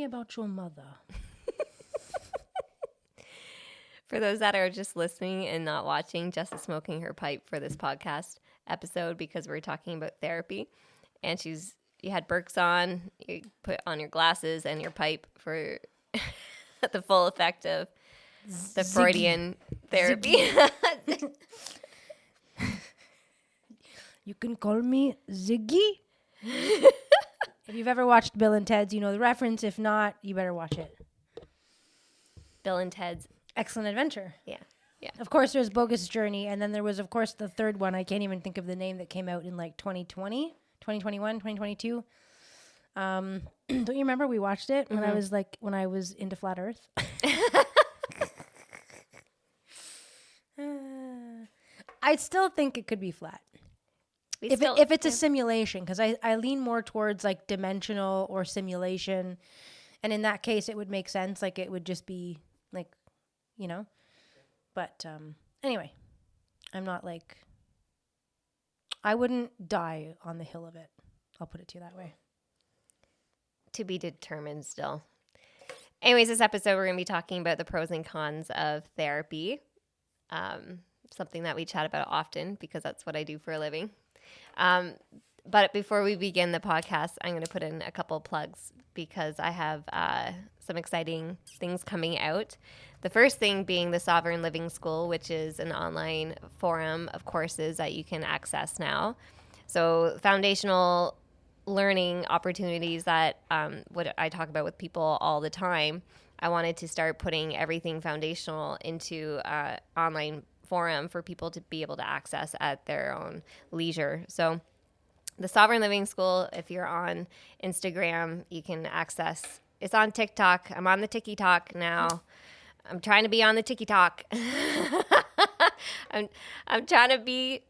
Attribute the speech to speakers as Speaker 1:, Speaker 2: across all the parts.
Speaker 1: me about your mother.
Speaker 2: For those that are just listening and not watching, Jess is smoking her pipe for this podcast episode because we're talking about therapy. And you had Berks on, you put on your glasses and your pipe for the full effect of the Freudian therapy.
Speaker 1: You can call me Ziggy. If you've ever watched Bill and Ted's, you know the reference. If not, you better watch it.
Speaker 2: Bill and Ted's
Speaker 1: Excellent Adventure.
Speaker 2: Yeah.
Speaker 1: Of course, there's Bogus Journey, and then there was, of course, the third one. I can't even think of the name that came out in like 2020, 2021, 2022. Don't you remember we watched it when I was into Flat Earth? I still think it could be flat. If it's a simulation, because I lean more towards like dimensional or simulation, and in that case, it would make sense. Like it would just be like, you know. But anyway, I'm not like, I wouldn't die on the hill of it. I'll put it to you that way.
Speaker 2: To be determined still. Anyways, this episode we're going to be talking about the pros and cons of therapy. Something that we chat about often because that's what I do for a living. But before we begin the podcast, I'm going to put in a couple plugs because I have some exciting things coming out. The first thing being the Sovereign Living School, which is an online forum of courses that you can access now. So foundational learning opportunities that what I talk about with people all the time. I wanted to start putting everything foundational into online forum for people to be able to access at their own leisure. So the Sovereign Living School, if you're on Instagram, you can access. It's on TikTok. I'm on the TikTok now. I'm trying to be on the TikTok. I'm trying to be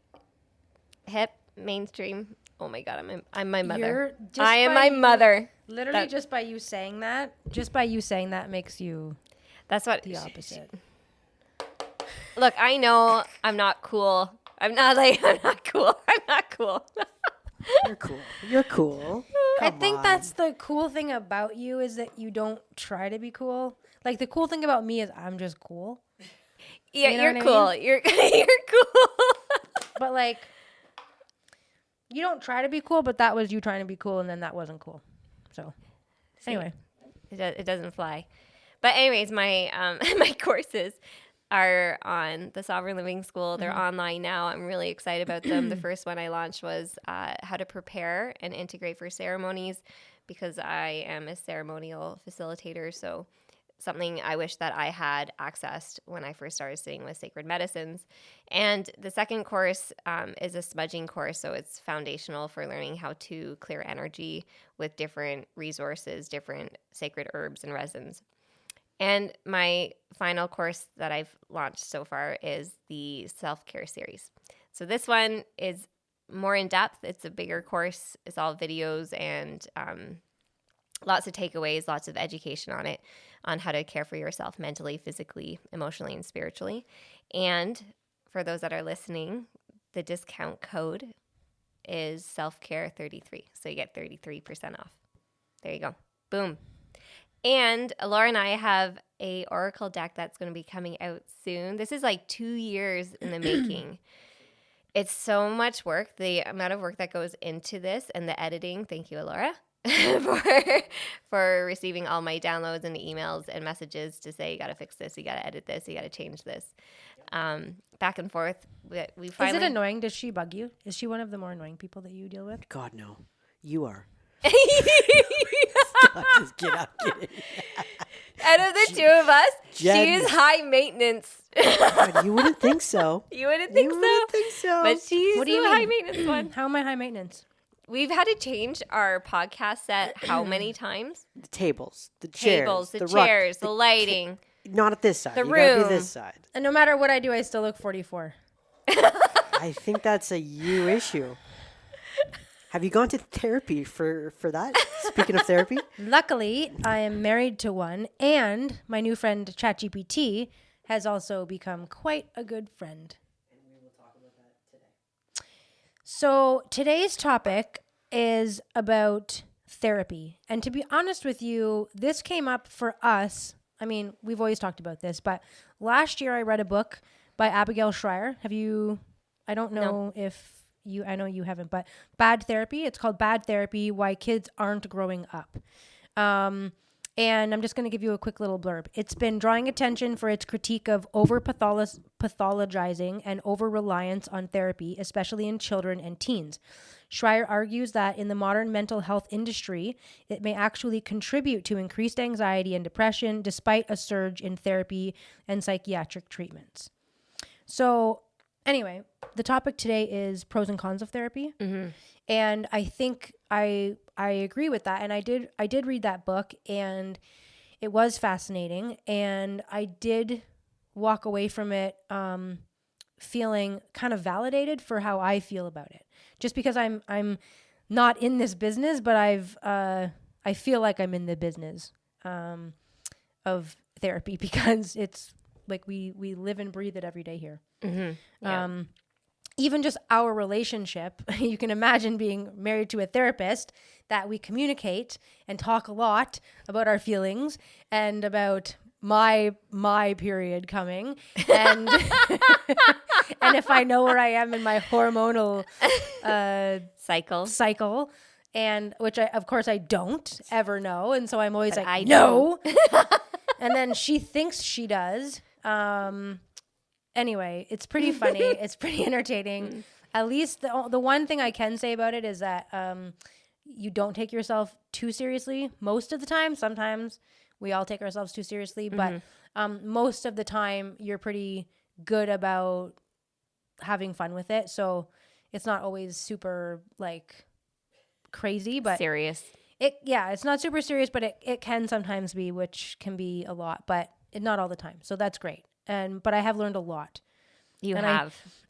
Speaker 2: hip, mainstream. Oh my God, I'm my mother. I am my mother.
Speaker 1: Literally, just by you saying that makes you.
Speaker 2: That's what
Speaker 1: the opposite.
Speaker 2: Look, I know I'm not cool. I'm not cool.
Speaker 3: You're cool.
Speaker 1: I think that's the cool thing about you is that you don't try to be cool. Like the cool thing about me is I'm just cool.
Speaker 2: Yeah, you know you're cool. I mean? You're cool.
Speaker 1: But like, you don't try to be cool, but that was you trying to be cool, and then that wasn't cool. So, anyway,
Speaker 2: it doesn't fly. But anyways, my my courses are on the Sovereign Living School. They're online now. I'm really excited about them. The first one I launched was how to prepare and integrate for ceremonies, because I am a ceremonial facilitator. So something I wish that I had accessed when I first started sitting with sacred medicines. And the second course is a smudging course. So it's foundational for learning how to clear energy with different resources, different sacred herbs and resins. And my final course that I've launched so far is the self-care series. So this one is more in depth. It's a bigger course. It's all videos and lots of takeaways, lots of education on it, on how to care for yourself mentally, physically, emotionally, and spiritually. And for those that are listening, the discount code is selfcare33. So you get 33% off. There you go. Boom. And Laura and I have a oracle deck that's going to be coming out soon. This is like 2 years in the making. It's so much work. The amount of work that goes into this and the editing. Thank you, Laura, for receiving all my downloads and emails and messages to say, you got to fix this, you got to edit this, you got to change this. Back and forth. We finally.
Speaker 1: Is it annoying? Does she bug you? Is she one of the more annoying people that you deal with?
Speaker 3: God, no. You are. Just get out.
Speaker 2: Out of the two of us, she is high maintenance.
Speaker 3: God, you wouldn't think so.
Speaker 2: You wouldn't think so. But she's the high maintenance one.
Speaker 1: How am I high maintenance?
Speaker 2: We've had to change our podcast set how many times?
Speaker 3: The tables, the chairs,
Speaker 2: the lighting.
Speaker 3: Not at this side.
Speaker 2: The
Speaker 3: you
Speaker 2: room.
Speaker 3: gotta be this side.
Speaker 1: And no matter what I do, I still look 44.
Speaker 3: I think that's a you issue. Have you gone to therapy for that? Speaking of therapy?
Speaker 1: Luckily, I am married to one, and my new friend ChatGPT has also become quite a good friend.
Speaker 3: And we will talk about that today.
Speaker 1: So today's topic is about therapy. And to be honest with you, this came up for us. I mean, we've always talked about this, but last year I read a book by Abigail Schreier. Have you, I don't know if you, I know you haven't, but Bad Therapy. It's called Bad Therapy, Why Kids Aren't Growing Up. And I'm just going to give you a quick little blurb. It's been drawing attention for its critique of over-pathologizing and over-reliance on therapy, especially in children and teens. Schreier argues that in the modern mental health industry, it may actually contribute to increased anxiety and depression despite a surge in therapy and psychiatric treatments. So anyway, the topic today is pros and cons of therapy. Mm-hmm. And I think I agree with that. And I did read that book, and it was fascinating. And I did walk away from it feeling kind of validated for how I feel about it. Just because I'm not in this business, but I feel like I'm in the business of therapy, because it's like we live and breathe it every day here. Mm-hmm. Yeah. Even just our relationship, you can imagine being married to a therapist, that we communicate and talk a lot about our feelings and about my period coming, and and if I know where I am in my hormonal cycle, and which of course I don't ever know, and so I'm always no, and then she thinks she does. Anyway, it's pretty funny. It's pretty entertaining. At least the one thing I can say about it is that you don't take yourself too seriously most of the time. Sometimes we all take ourselves too seriously, but most of the time you're pretty good about having fun with it. So it's not always super like crazy, but
Speaker 2: serious.
Speaker 1: It's not super serious, but it can sometimes be, which can be a lot, but not all the time. So that's great. But I have learned a lot.
Speaker 2: And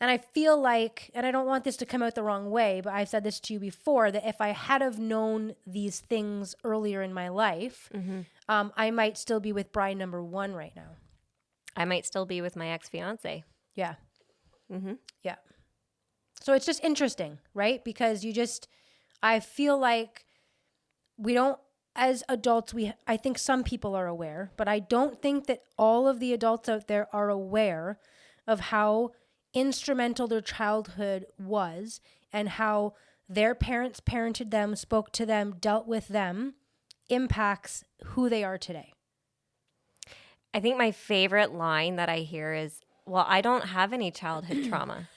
Speaker 1: I feel like, and I don't want this to come out the wrong way, but I've said this to you before, that if I had have known these things earlier in my life, I might still be with bride number 1 right now.
Speaker 2: I might still be with my ex-fiance.
Speaker 1: Yeah. Yeah. So it's just interesting, right? Because I feel like we don't, as adults, I think some people are aware, but I don't think that all of the adults out there are aware of how instrumental their childhood was, and how their parents parented them, spoke to them, dealt with them, impacts who they are today.
Speaker 2: I think my favorite line that I hear is, well, I don't have any childhood trauma.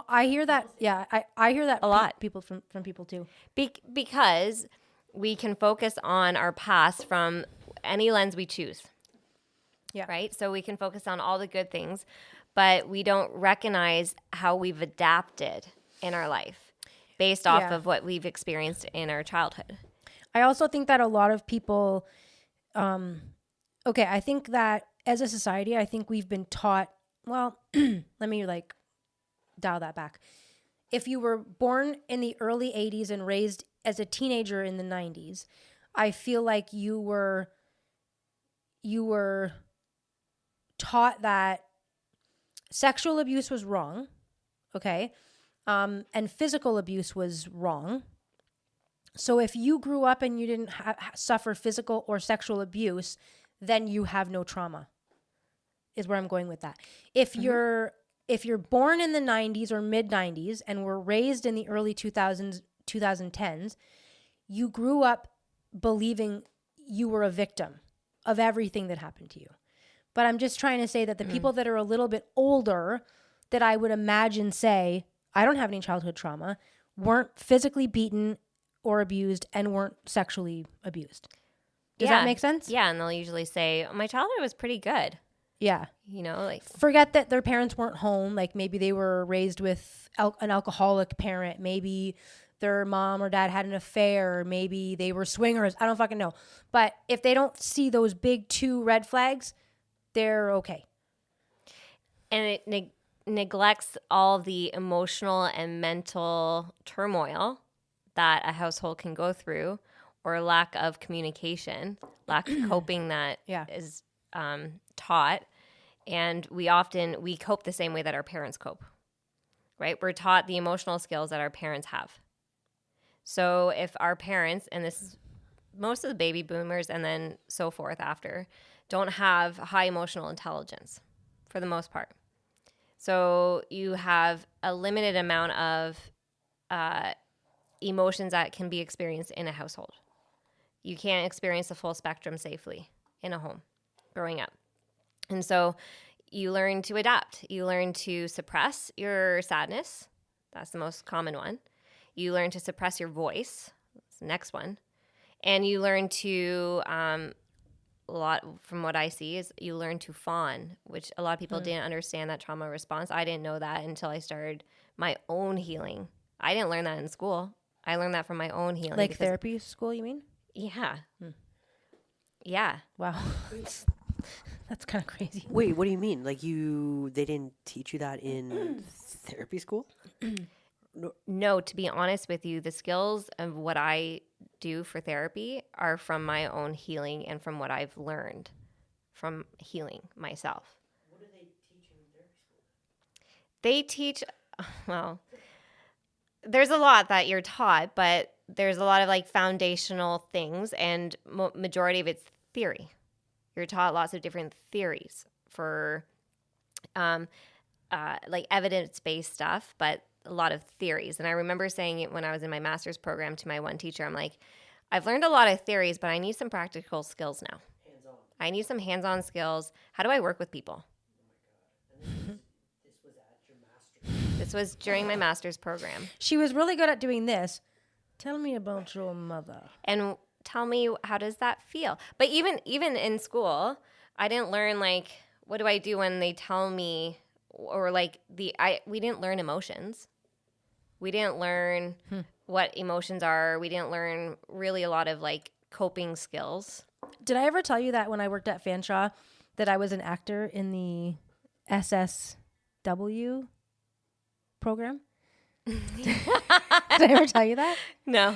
Speaker 1: I hear that. Yeah, I hear that
Speaker 2: a lot.
Speaker 1: People from people too.
Speaker 2: Because we can focus on our past from any lens we choose. Yeah. Right? So we can focus on all the good things, but we don't recognize how we've adapted in our life based off of what we've experienced in our childhood.
Speaker 1: I also think that a lot of people, I think that as a society, I think we've been taught, well, let me dial that back. If you were born in the early 80s and raised as a teenager in the 90s, I feel like you were taught that sexual abuse was wrong, okay? And physical abuse was wrong. So if you grew up and you didn't suffer physical or sexual abuse, then you have no trauma, is where I'm going with that. If you're born in the 90s or mid 90s and were raised in the early 2000s, 2010s, you grew up believing you were a victim of everything that happened to you. But I'm just trying to say that the people that are a little bit older, that I would imagine say, I don't have any childhood trauma, weren't physically beaten or abused and weren't sexually abused. Does that make sense?
Speaker 2: Yeah, and they'll usually say, my childhood was pretty good.
Speaker 1: Yeah.
Speaker 2: You know, like,
Speaker 1: forget that their parents weren't home. Like maybe they were raised with an alcoholic parent. Maybe their mom or dad had an affair. Maybe they were swingers. I don't fucking know. But if they don't see those big 2 red flags, they're okay.
Speaker 2: And it neglects all the emotional and mental turmoil that a household can go through, or lack of communication, lack of coping that is taught. And we cope the same way that our parents cope, right? We're taught the emotional skills that our parents have. So if our parents, and this is most of the baby boomers and then so forth after, don't have high emotional intelligence for the most part. So you have a limited amount of emotions that can be experienced in a household. You can't experience the full spectrum safely in a home growing up. And so you learn to adapt. You learn to suppress your sadness. That's the most common one. You learn to suppress your voice. That's the next one. And you learn to, a lot from what I see is you learn to fawn, which a lot of people didn't understand that trauma response. I didn't know that until I started my own healing. I didn't learn that in school. I learned that from my own healing.
Speaker 1: Like therapy school, you mean?
Speaker 2: Yeah. Yeah.
Speaker 1: Wow. That's kind of crazy.
Speaker 3: Wait, what do you mean? Like they didn't teach you that in therapy school?
Speaker 2: No, to be honest with you, the skills of what I do for therapy are from my own healing and from what I've learned from healing myself. What do they teach in therapy school? They teach, well, there's a lot that you're taught, but there's a lot of like foundational things, and majority of it's theory. You're taught lots of different theories for like evidence-based stuff, but a lot of theories. And I remember saying it when I was in my master's program to my one teacher. I'm like, I've learned a lot of theories, but I need some practical skills now. Hands-on. I need some hands-on skills. How do I work with people? Oh my God. And this was at your master's. This was during my master's program.
Speaker 1: She was really good at doing this. Tell me about your mother.
Speaker 2: And tell me, how does that feel? But even in school, I didn't learn, like, what do I do when they tell me, or like we didn't learn emotions. We didn't learn what emotions are. We didn't learn really a lot of like coping skills.
Speaker 1: Did I ever tell you that when I worked at Fanshawe that I was an actor in the SSW program? Did I ever tell you that?
Speaker 2: No.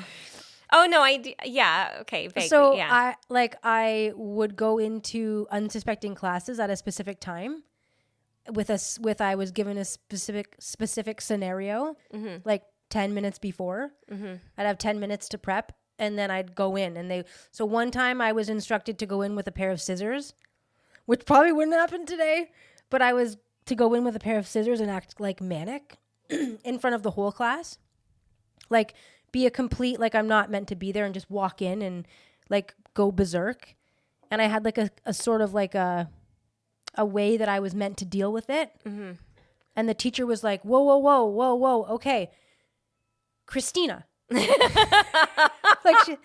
Speaker 2: Oh no, I do. Yeah, okay, vaguely,
Speaker 1: so
Speaker 2: yeah.
Speaker 1: I would go into unsuspecting classes at a specific time I was given a specific scenario, like 10 minutes before. I'd have 10 minutes to prep, and then I'd go in. So one time I was instructed to go in with a pair of scissors, which probably wouldn't happen today, but I was to go in with a pair of scissors and act like manic in front of the whole class. Like, be a complete, like, I'm not meant to be there, and just walk in and like go berserk. And I had like a sort of like a way that I was meant to deal with it. And the teacher was like, whoa, okay, Christina. Like,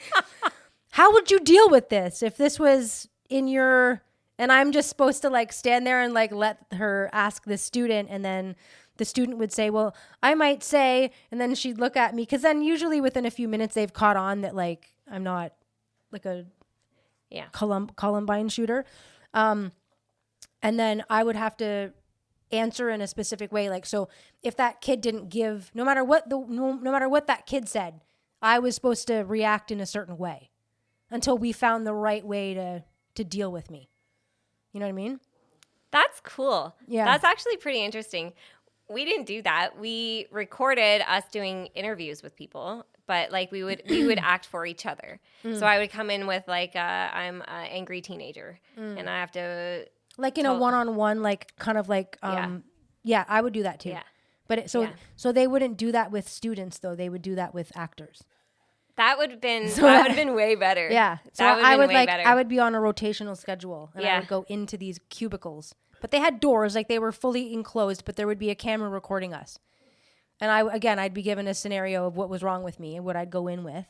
Speaker 1: how would you deal with this if this was in your, and I'm just supposed to like stand there and like let her ask the student, and then the student would say, well, I might say, and then she'd look at me, because then usually within a few minutes they've caught on that like I'm not like a Columbine shooter. And then I would have to answer in a specific way. Like, so if that kid didn't give, no matter what that kid said, I was supposed to react in a certain way until we found the right way to deal with me. You know what I mean?
Speaker 2: That's cool.
Speaker 1: Yeah.
Speaker 2: That's actually pretty interesting. We didn't do that. We recorded us doing interviews with people, but like we would act for each other. So I would come in with like I'm an angry teenager, and I have to
Speaker 1: like in a one-on-one, like kind of like yeah, I would do that too.
Speaker 2: Yeah.
Speaker 1: But so they wouldn't do that with students though. They would do that with actors.
Speaker 2: That would have been way better.
Speaker 1: Yeah. So I would be on a rotational schedule, and I would go into these cubicles. But they had doors, like they were fully enclosed, but there would be a camera recording us. And I'd be given a scenario of what was wrong with me and what I'd go in with.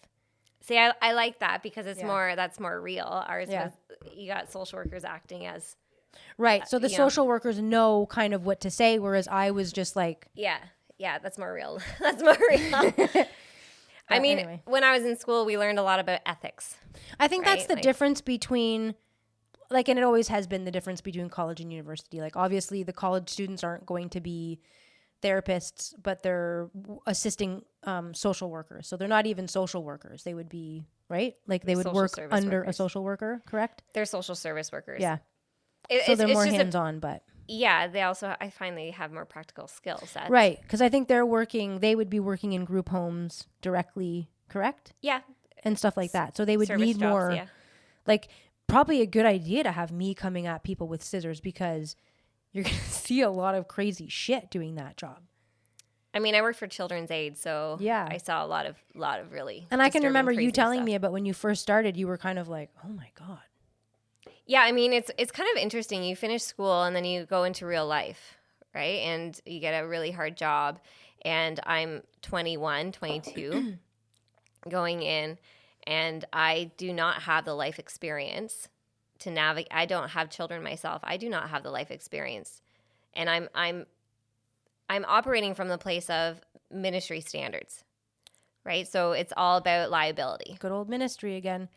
Speaker 2: See, I like that because it's that's more real. Ours was, you got social workers acting as.
Speaker 1: Right. So the social workers know kind of what to say, whereas I was just like.
Speaker 2: Yeah. Yeah. That's more real. That's more real. I mean, anyway. When I was in school, we learned a lot about ethics.
Speaker 1: I think that's the difference between, like, and it always has been the difference between college and university. Like, obviously, the college students aren't going to be therapists, but they're assisting social workers. So they're not even social workers. They would be, right? Like, they would work under a social worker, correct?
Speaker 2: They're social service workers.
Speaker 1: Yeah. So they're more hands-on, but.
Speaker 2: Yeah, they also, I find they have more practical skill sets.
Speaker 1: Right, because I think they would be working in group homes directly correct?
Speaker 2: Yeah.
Speaker 1: And stuff like that. So they would
Speaker 2: Service
Speaker 1: need
Speaker 2: jobs,
Speaker 1: more,
Speaker 2: yeah.
Speaker 1: like, probably a good idea to have me coming at people with scissors, because you're going to see a lot of crazy shit doing that job.
Speaker 2: I mean, I work for Children's Aid, so
Speaker 1: Yeah.
Speaker 2: I saw a lot of really.
Speaker 1: And I can
Speaker 2: disturbing,
Speaker 1: remember you
Speaker 2: crazy
Speaker 1: telling
Speaker 2: stuff.
Speaker 1: me about when you first started, you were kind of like, oh my God.
Speaker 2: Yeah, I mean, it's kind of interesting. You finish school and then you go into real life, right? And you get a really hard job. And I'm 21, 22 going in, and I do not have the life experience to navigate. I don't have children myself. I do not have the life experience. And I'm operating from the place of ministry standards, right? So it's all about liability.
Speaker 1: Good old ministry again.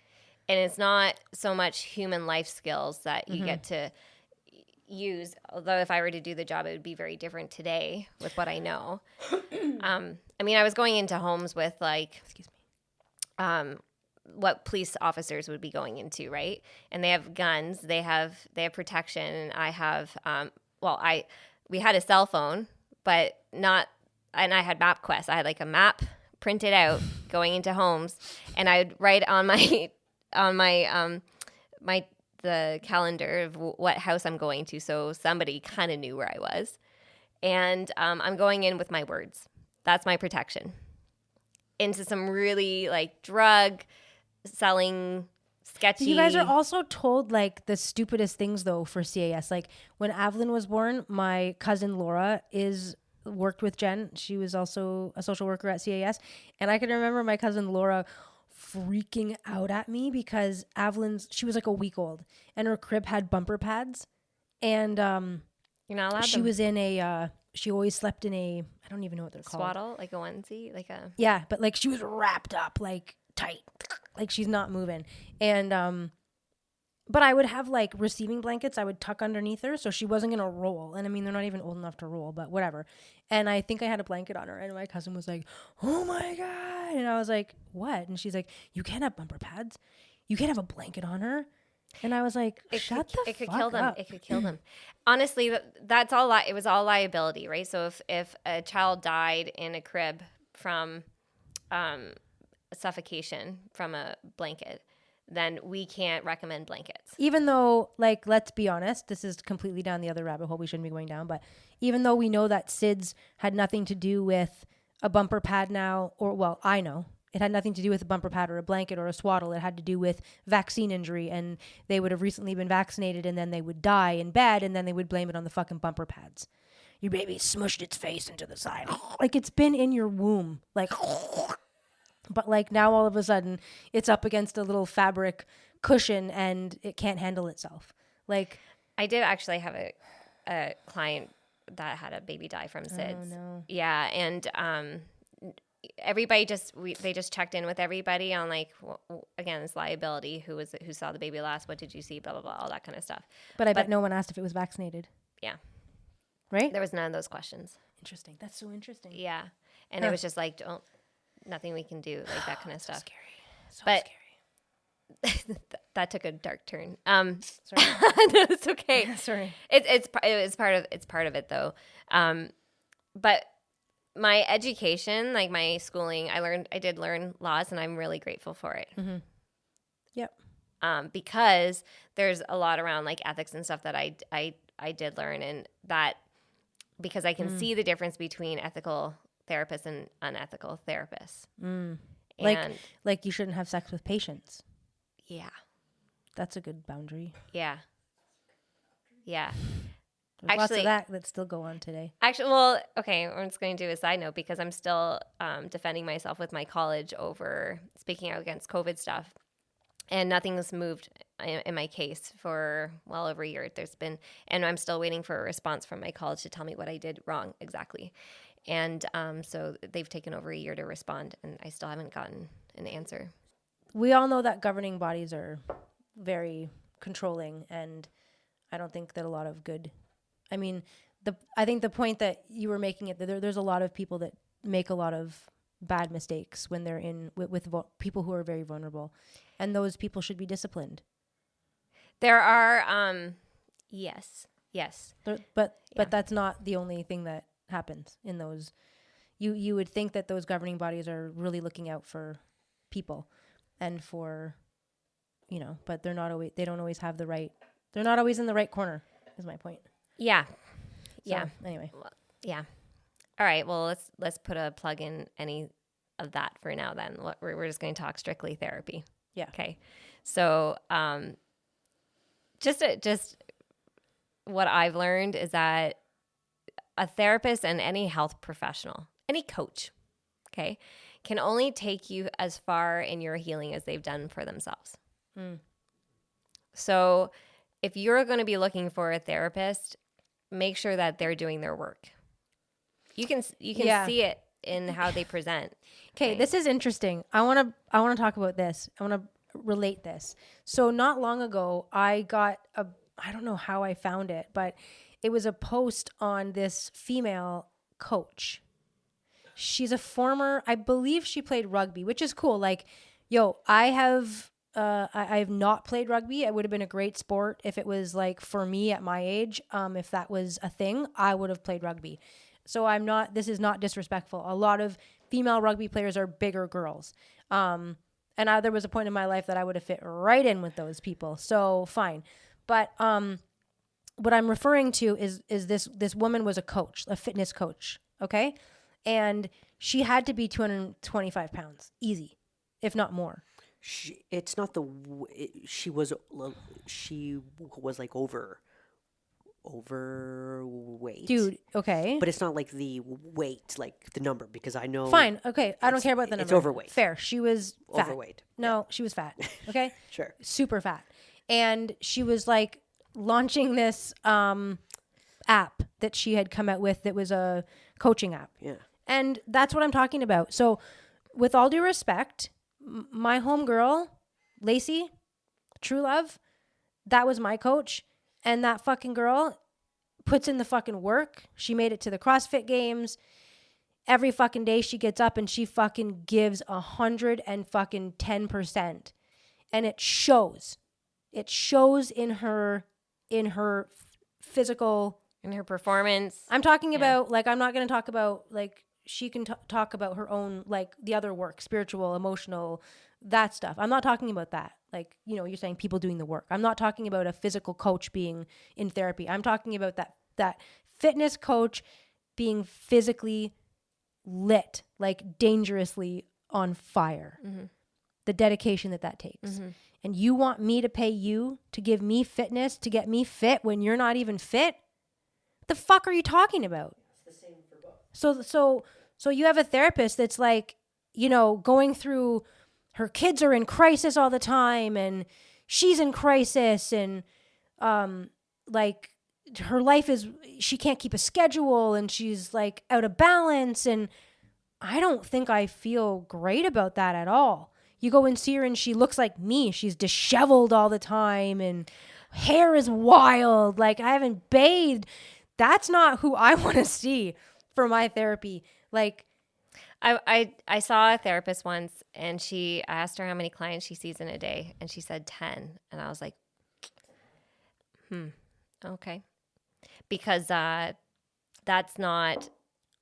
Speaker 2: And it's not so much human life skills that you get to use. Although if I were to do the job, it would be very different today with what I know. I mean, I was going into homes with like, what police officers would be going into, right? And they have guns, they have protection, and I have, we had a cell phone, but not, and I had MapQuest. I had like a map printed out going into homes, and I would write on my the calendar of what house I'm going to, so somebody kind of knew where I was. And I'm going in with my words. That's my protection. Into some really like drug selling, sketchy.
Speaker 1: You guys are also told like the stupidest things though for CAS. Like when Evelyn was born, my cousin Laura worked with Jen. She was also a social worker at CAS, and I can remember my cousin Laura freaking out at me because she was like a week old, and her crib had bumper pads, and
Speaker 2: you're not allowed.
Speaker 1: She was in a. She always slept in a. I don't even know what they're called.
Speaker 2: Swaddle, like a onesie, like a.
Speaker 1: Yeah, but like she was wrapped up like tight, like she's not moving, and but I would have like receiving blankets I would tuck underneath her so she wasn't gonna roll. And I mean, they're not even old enough to roll, but whatever. And I think I had a blanket on her, and my cousin was like, "Oh my God." And I was like, "What?" And she's like, "You can't have bumper pads. You can't have a blanket on her." And I was like, It could
Speaker 2: kill them.
Speaker 1: up.
Speaker 2: It could kill them. Honestly, that's all. It was all liability, right? So if a child died in a crib from suffocation from a blanket, then we can't recommend blankets.
Speaker 1: Even though, like, let's be honest, this is completely down the other rabbit hole we shouldn't be going down, but even though we know that SIDS had nothing to do with a bumper pad now, or, well, I know, it had nothing to do with a bumper pad or a blanket or a swaddle. It had to do with vaccine injury, and they would have recently been vaccinated, and then they would die in bed, and then they would blame it on the fucking bumper pads. Your baby smushed its face into the side. Like, it's been in your womb. Like... But like now all of a sudden it's up against a little fabric cushion and it can't handle itself. Like
Speaker 2: I did actually have a client that had a baby die from SIDS.
Speaker 1: Oh, no.
Speaker 2: Yeah, and everybody they just checked in with everybody on like again, it's liability, who saw the baby last, what did you see, blah blah blah, all that kind of stuff.
Speaker 1: But I bet no one asked if it was vaccinated.
Speaker 2: Yeah.
Speaker 1: Right?
Speaker 2: There was none of those questions.
Speaker 1: Interesting. That's so interesting.
Speaker 2: Yeah. And it was just like nothing we can do, like that kind of stuff.
Speaker 1: So
Speaker 2: scary. That took a dark turn.
Speaker 1: Sorry.
Speaker 2: No, it's okay.
Speaker 1: Sorry.
Speaker 2: It's part of it though. But my education, like my schooling, I did learn laws, and I'm really grateful for it.
Speaker 1: Mm-hmm. Yep.
Speaker 2: Because there's a lot around like ethics and stuff that I did learn, and that because I can see the difference between ethical therapists and unethical therapists.
Speaker 1: Like you shouldn't have sex with patients.
Speaker 2: Yeah.
Speaker 1: That's a good boundary.
Speaker 2: Yeah. Yeah.
Speaker 1: There's lots of that still go on today.
Speaker 2: Actually, well, okay, I'm just going to do a side note because I'm still defending myself with my college over speaking out against COVID stuff. And nothing's moved in my case for well over a year. And I'm still waiting for a response from my college to tell me what I did wrong exactly. And so they've taken over a year to respond, and I still haven't gotten an answer.
Speaker 1: We all know that governing bodies are very controlling, and I don't think that a lot of good. I mean, I think the point that you were making there's a lot of people that make a lot of bad mistakes when they're with people who are very vulnerable, and those people should be disciplined.
Speaker 2: There are, yes.
Speaker 1: But that's not the only thing that happens in those. You would think that those governing bodies are really looking out for people and for, but they don't always have they're not always in the right corner is my point.
Speaker 2: Yeah.
Speaker 1: So,
Speaker 2: Yeah.
Speaker 1: Anyway.
Speaker 2: Well, yeah. All right. Well, let's put a plug in any of that for now then. We're just going to talk strictly therapy.
Speaker 1: Yeah.
Speaker 2: Okay. So, just what I've learned is that a therapist and any health professional, any coach, okay, can only take you as far in your healing as they've done for themselves. So if you're going to be looking for a therapist, make sure that they're doing their work. You can see it in how they present.
Speaker 1: Okay, this is interesting. I want to talk about this. I want to relate this. So not long ago, I got I don't know how I found it, but it was a post on this female coach. She's a former, I believe she played rugby, which is cool. Like, I have not played rugby. It would have been a great sport if it was like for me at my age. If that was a thing, I would have played rugby. So this is not disrespectful. A lot of female rugby players are bigger girls. And there was a point in my life that I would have fit right in with those people. So fine. But what I'm referring to is this woman was a coach, a fitness coach. Okay. And she had to be 225 pounds, easy, if not more.
Speaker 3: She was like overweight.
Speaker 1: Dude, okay.
Speaker 3: But it's not like the weight, like the number, because I know.
Speaker 1: Fine, okay. I don't care about the number.
Speaker 3: It's overweight.
Speaker 1: Fair. She was fat.
Speaker 3: Overweight.
Speaker 1: No, she was fat. Okay?
Speaker 3: Sure.
Speaker 1: Super fat. And she was like launching this app that she had come out with that was a coaching app.
Speaker 3: Yeah.
Speaker 1: And that's what I'm talking about. So with all due respect, my homegirl, Lacey, True Love, that was my coach. And that fucking girl puts in the fucking work. She made it to the CrossFit Games. Every fucking day she gets up and she fucking gives 110%. And it shows. It shows in her physical,
Speaker 2: in her performance.
Speaker 1: I'm talking about, like, I'm not going to talk about, like, she can talk about her own, like, the other work, spiritual, emotional, that stuff. I'm not talking about that. Like, you're saying people doing the work. I'm not talking about a physical coach being in therapy. I'm talking about that fitness coach being physically lit, like dangerously on fire. Mm-hmm. The dedication that takes. Mm-hmm. And you want me to pay you to give me fitness, to get me fit when you're not even fit? What the fuck are you talking about? It's the same for both. So you have a therapist that's like, going through, her kids are in crisis all the time and she's in crisis and like her life she can't keep a schedule and she's like out of balance, and I don't think I feel great about that at all. You go and see her and she looks like me. She's disheveled all the time and hair is wild. Like, I haven't bathed. That's not who I want to see for my therapy. Like,
Speaker 2: I saw a therapist once and I asked her how many clients she sees in a day and she said 10. And I was like, okay. Because that's not,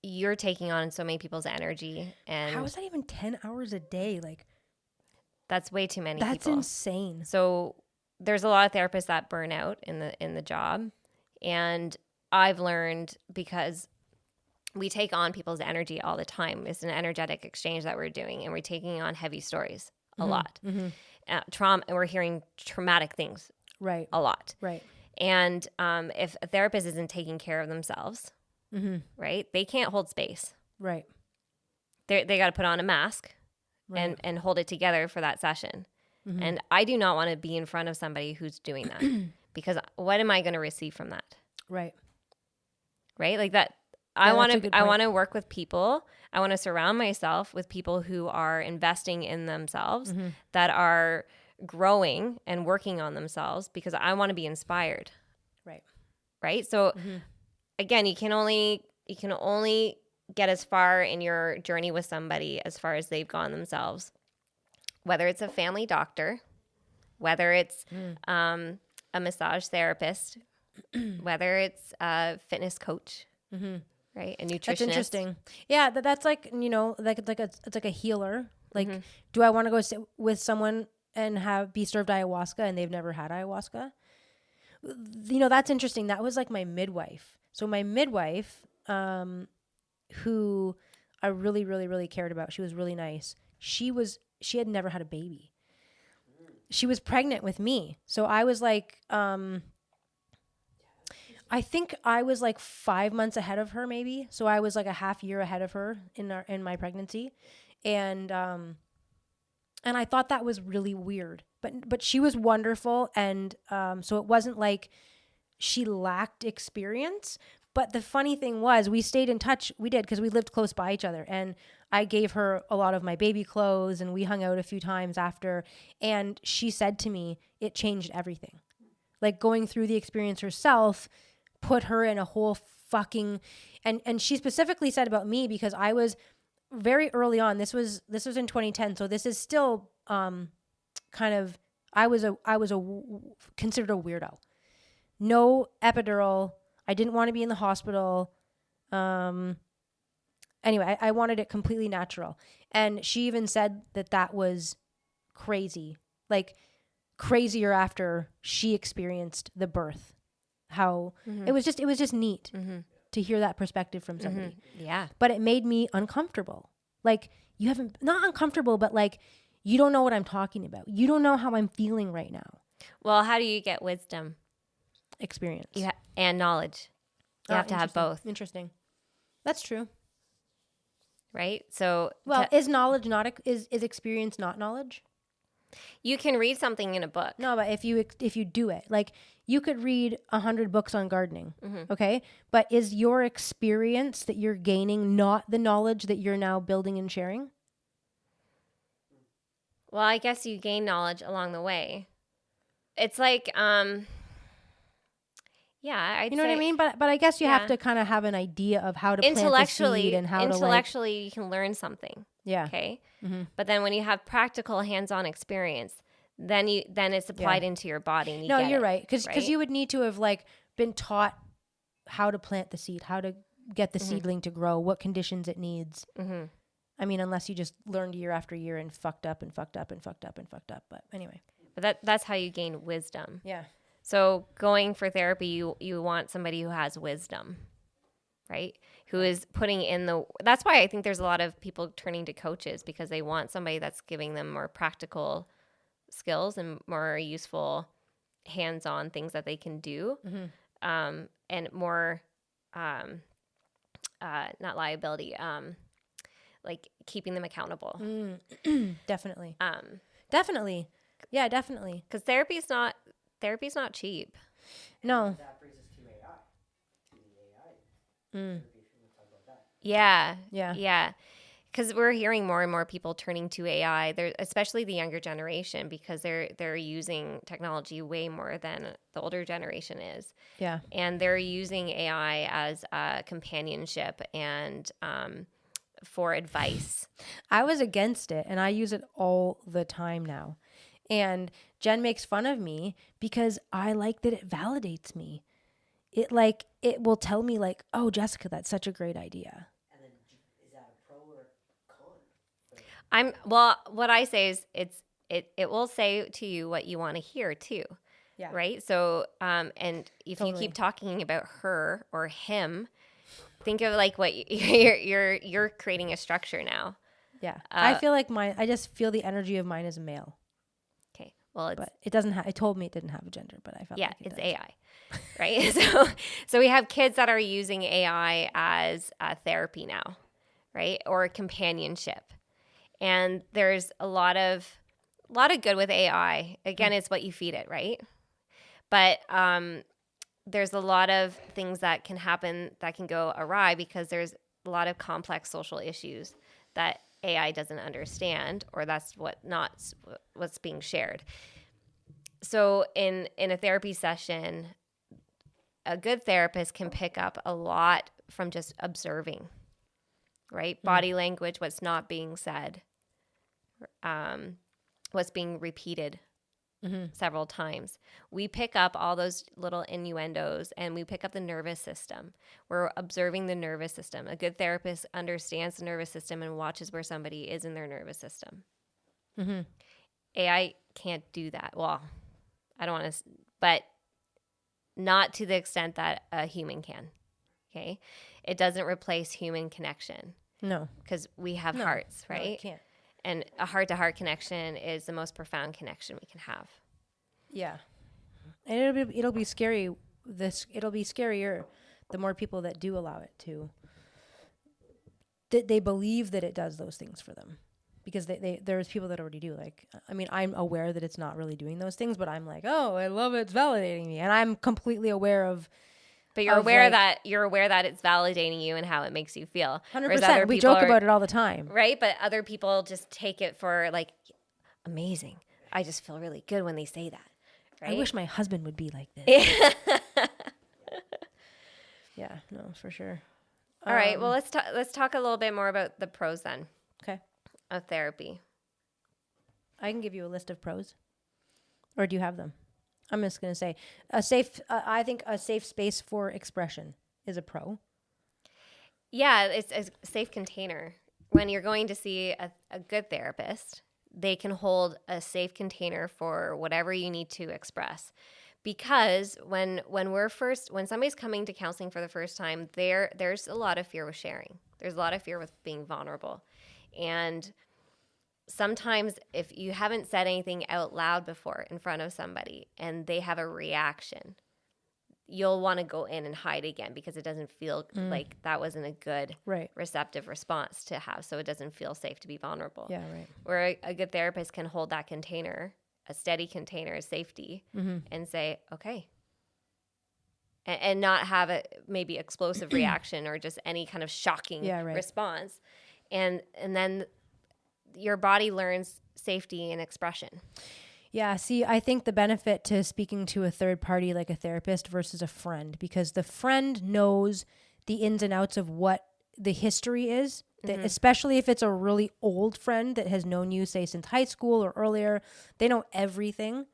Speaker 2: you're taking on so many people's energy. And
Speaker 1: how is that even 10 hours a day? Like,
Speaker 2: that's way too many people.
Speaker 1: That's insane.
Speaker 2: So there's a lot of therapists that burn out in the job. And I've learned, because we take on people's energy all the time. It's an energetic exchange that we're doing, and we're taking on heavy stories a lot. Mm-hmm. Trauma, and we're hearing traumatic things a lot.
Speaker 1: Right.
Speaker 2: And if a therapist isn't taking care of themselves, right, they can't hold space.
Speaker 1: Right.
Speaker 2: They got to put on a mask and hold it together for that session. Mm-hmm. And I do not want to be in front of somebody who's doing that because what am I going to receive from that?
Speaker 1: Right.
Speaker 2: Right? Like that. I want to work with people. I want to surround myself with people who are investing in themselves, that are growing and working on themselves, because I want to be inspired.
Speaker 1: Right.
Speaker 2: Right. So again, you can only get as far in your journey with somebody as far as they've gone themselves, whether it's a family doctor, whether it's a massage therapist, whether it's a fitness coach. Mm-hmm. Right, a nutritionist.
Speaker 1: That's interesting. Yeah, that's like, it's like a healer. Like, do I want to go sit with someone and be served ayahuasca and they've never had ayahuasca? You know, that's interesting. That was like my midwife. So my midwife, who I really, really, really cared about, she was really nice. She had never had a baby. She was pregnant with me. So I was like, I think I was like 5 months ahead of her, maybe. So I was like a half year ahead of her in my pregnancy, and I thought that was really weird. But she was wonderful, and so it wasn't like she lacked experience. But the funny thing was, we stayed in touch. We did, because we lived close by each other, and I gave her a lot of my baby clothes, and we hung out a few times after. And she said to me, it changed everything. Like, going through the experience herself put her in a whole fucking, and she specifically said about me, because I was very early on. This was in 2010, so this is still kind of, I was considered a weirdo. No epidural. I didn't want to be in the hospital. Anyway, I wanted it completely natural, and she even said that was crazy, like crazier after she experienced the birth. How it was just neat to hear that perspective from somebody.
Speaker 2: Yeah.
Speaker 1: But it made me uncomfortable. Like, you haven't, not uncomfortable, but like, you don't know what I'm talking about. You don't know how I'm feeling right now.
Speaker 2: Well, how do you get wisdom?
Speaker 1: Experience.
Speaker 2: And knowledge. You have to have both.
Speaker 1: Interesting. That's true.
Speaker 2: Right? So,
Speaker 1: well, is knowledge not, is experience not knowledge?
Speaker 2: You can read something in a book.
Speaker 1: No, but if you do it, like, you could read 100 books on gardening, okay? But is your experience that you're gaining not the knowledge that you're now building and sharing?
Speaker 2: Well, I guess you gain knowledge along the way. It's like, yeah,
Speaker 1: you know what I mean? But I guess you have to kind of have an idea of how to plant the seed and how to, like,
Speaker 2: intellectually you can learn something.
Speaker 1: Yeah.
Speaker 2: Okay. But then when you have practical hands-on experience, then it's applied into your body. And
Speaker 1: you're right. Because you would need to have, like, been taught how to plant the seed, how to get the seedling to grow, what conditions it needs. I mean, unless you just learned year after year and fucked up and fucked up and fucked up and fucked up. But anyway.
Speaker 2: But that's how you gain wisdom.
Speaker 1: Yeah.
Speaker 2: So going for therapy, you want somebody who has wisdom, right? Who is putting in that's why I think there's a lot of people turning to coaches, because they want somebody that's giving them more practical skills and more useful hands-on things that they can do, and more, not liability, like keeping them accountable.
Speaker 1: Definitely. Definitely. Yeah, definitely.
Speaker 2: Because therapy's not cheap.
Speaker 1: No.
Speaker 3: That brings us to AI. To the AI. We'll talk about that.
Speaker 2: Yeah. Because we're hearing more and more people turning to AI, especially the younger generation, because they're using technology way more than the older generation is.
Speaker 1: Yeah.
Speaker 2: And they're using AI as a companionship and for advice.
Speaker 1: I was against it, and I use it all the time now. And Jen makes fun of me because I like that it validates me. It will tell me, like, oh, Jessica, that's such a great idea.
Speaker 3: And then is that a pro or con?
Speaker 2: What I say is it will say to you what you want to hear too.
Speaker 1: Yeah.
Speaker 2: Right. So, and if you keep talking about her or him, think of like what you're creating a structure now.
Speaker 1: Yeah. I feel like I just feel the energy of mine as a male.
Speaker 2: Okay. Well,
Speaker 1: but it doesn't have, it told me it didn't have a gender, but I felt like
Speaker 2: it's AI. Right. So we have kids that are using AI as therapy now, right? Or companionship. And there's a lot of good with AI. Again, it's what you feed it, right? But there's a lot of things that can happen that can go awry because there's a lot of complex social issues that AI doesn't understand, or that's what's being shared. So in a therapy session, a good therapist can pick up a lot from just observing, right? Body language, what's not being said, what's being repeated several times. We pick up all those little innuendos and we pick up the nervous system. We're observing the nervous system. A good therapist understands the nervous system and watches where somebody is in their nervous system. AI can't do that. Well, I don't want to, but not to the extent that a human can. Okay. It doesn't replace human connection.
Speaker 1: No.
Speaker 2: Because we have hearts, right?
Speaker 1: No, it can't.
Speaker 2: And a heart-to-heart connection is the most profound connection we can have.
Speaker 1: Yeah. And it'll be scary. It'll be scarier the more people that do allow it to. They believe that it does those things for them. Because there's people that already do. Like, I mean, I'm aware that it's not really doing those things, but I'm like, oh, I love it. It's validating me. And I'm completely aware of.
Speaker 2: But you're aware that it's validating you and how it makes you feel.
Speaker 1: 100%. We joke about it all the time.
Speaker 2: Right? But other people just take it for like, amazing. I just feel really good when they say that. Right?
Speaker 1: I wish my husband would be like this. Yeah, no, for sure.
Speaker 2: All right. Well, let's talk a little bit more about the pros then.
Speaker 1: Okay.
Speaker 2: Of therapy.
Speaker 1: I can give you a list of pros. Or do you have them? I'm just going to say I think a safe space for expression is a pro.
Speaker 2: Yeah, it's a safe container. When you're going to see a good therapist, they can hold a safe container for whatever you need to express. Because when somebody's coming to counseling for the first time, there's a lot of fear with sharing. There's a lot of fear with being vulnerable. And sometimes if you haven't said anything out loud before in front of somebody and they have a reaction, you'll want to go in and hide again because it doesn't feel like that wasn't a good receptive response to have. So it doesn't feel safe to be vulnerable.
Speaker 1: Yeah, right.
Speaker 2: Where a good therapist can hold that container, a steady container of safety, and say, okay. And not have a maybe explosive reaction or just any kind of shocking response. And then your body learns safety and expression.
Speaker 1: Yeah, see, I think the benefit to speaking to a third party like a therapist versus a friend, because the friend knows the ins and outs of what the history is, that especially if it's a really old friend that has known you, say, since high school or earlier, they know everything.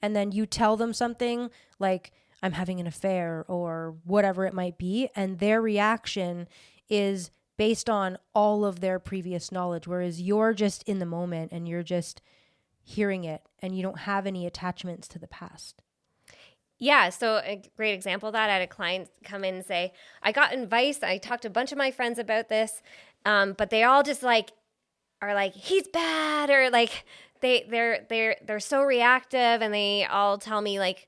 Speaker 1: And then you tell them something like, I'm having an affair or whatever it might be, and their reaction is based on all of their previous knowledge, whereas you're just in the moment and you're just hearing it and you don't have any attachments to the past.
Speaker 2: Yeah, so a great example of that, I had a client come in and say, I got advice, I talked to a bunch of my friends about this, but they all just are like, he's bad, or like they're so reactive, and they all tell me like,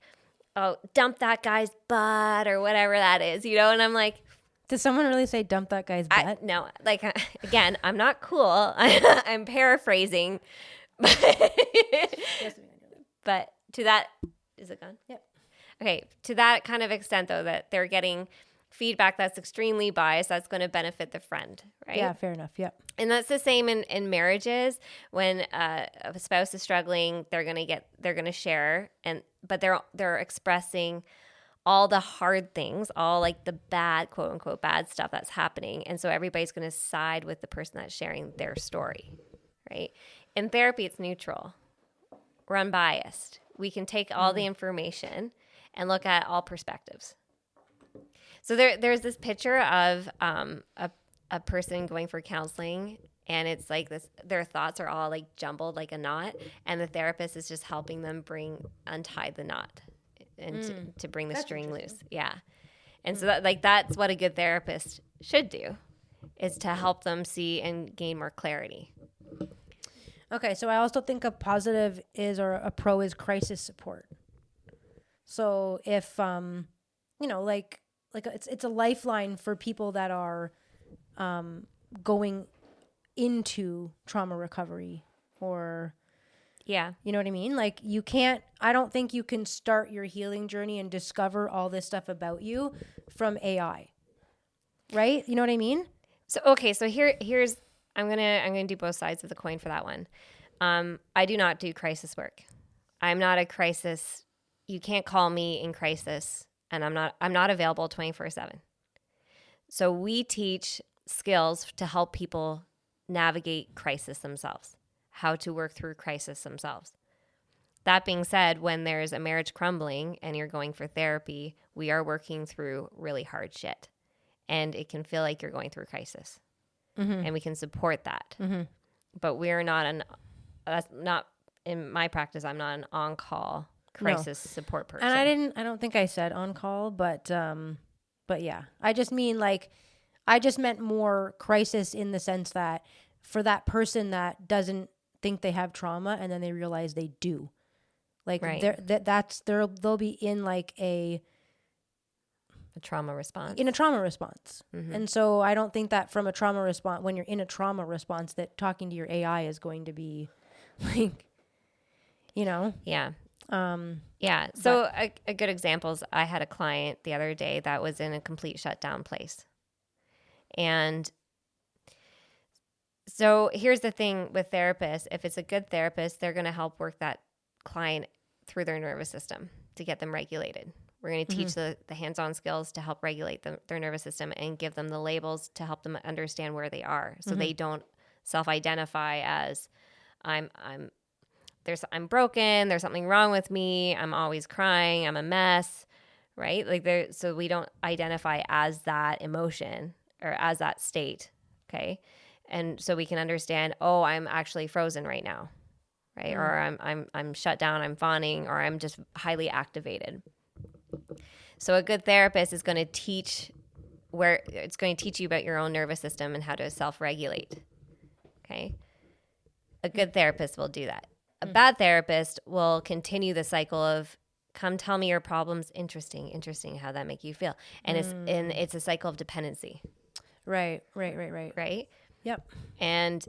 Speaker 2: oh, dump that guy's butt or whatever that is, and I'm like,
Speaker 1: did someone really say dump that guy's butt?
Speaker 2: No, like, again, I'm not cool. I'm paraphrasing. But to that, is it gone?
Speaker 1: Yep.
Speaker 2: Okay, to that kind of extent, though, that they're getting feedback that's extremely biased, that's going to benefit the friend, right?
Speaker 1: Yeah, fair enough, yep.
Speaker 2: And that's the same in marriages. When a spouse is struggling, they're going to share, but they're expressing all the hard things, all like the bad, quote unquote, bad stuff that's happening. And so everybody's going to side with the person that's sharing their story, right? In therapy, it's neutral. We're unbiased. We can take all the information and look at all perspectives. So there's this picture of a person going for counseling, and it's like this, their thoughts are all like jumbled like a knot, and the therapist is just helping them untie the knot and to bring the string loose. Yeah. And so that's what a good therapist should do, is to help them see and gain more clarity.
Speaker 1: Okay, so I also think a positive is, or a pro is, crisis support. So if like it's a lifeline for people that are going into trauma recovery, or
Speaker 2: yeah,
Speaker 1: you know what I mean? Like, I don't think you can start your healing journey and discover all this stuff about you from AI. Right? You know what I mean?
Speaker 2: So okay, so here's I'm gonna do both sides of the coin for that one. I do not do crisis work. I'm not a crisis. You can't call me in crisis, and I'm not available 24/7. So we teach skills to help people navigate crisis themselves, how to work through crisis themselves. That being said, when there's a marriage crumbling and you're going for therapy, we are working through really hard shit. And it can feel like you're going through a crisis. And we can support that. But we're not that's not, in my practice, I'm not an on-call crisis support person.
Speaker 1: And I don't think I said on-call, but yeah. I just mean like, I just meant more crisis in the sense that for that person that doesn't think they have trauma and then they realize they do. Like they'll be in like a
Speaker 2: trauma response.
Speaker 1: In a trauma response. And so I don't think that from a trauma response, when you're in a trauma response, that talking to your AI is going to be like, you know?
Speaker 2: Yeah. Yeah. So a good example is I had a client the other day that was in a complete shutdown place. And so here's the thing with therapists. If it's a good therapist, they're going to help work that client through their nervous system to get them regulated. We're going to teach the hands-on skills to help regulate their nervous system and give them the labels to help them understand where they are, so they don't self-identify as I'm broken, there's something wrong with me, I'm always crying, I'm a mess, right? Like so we don't identify as that emotion or as that state, okay? And so we can understand, oh, I'm actually frozen right now, right? Or I'm shut down, I'm fawning, or I'm just highly activated. So a good therapist is going to teach you about your own nervous system and how to self-regulate. Okay? A good therapist will do that. A bad therapist will continue the cycle of, come tell me your problems, interesting, how that make you feel. And it's a cycle of dependency.
Speaker 1: Right.
Speaker 2: Right?
Speaker 1: Yep.
Speaker 2: And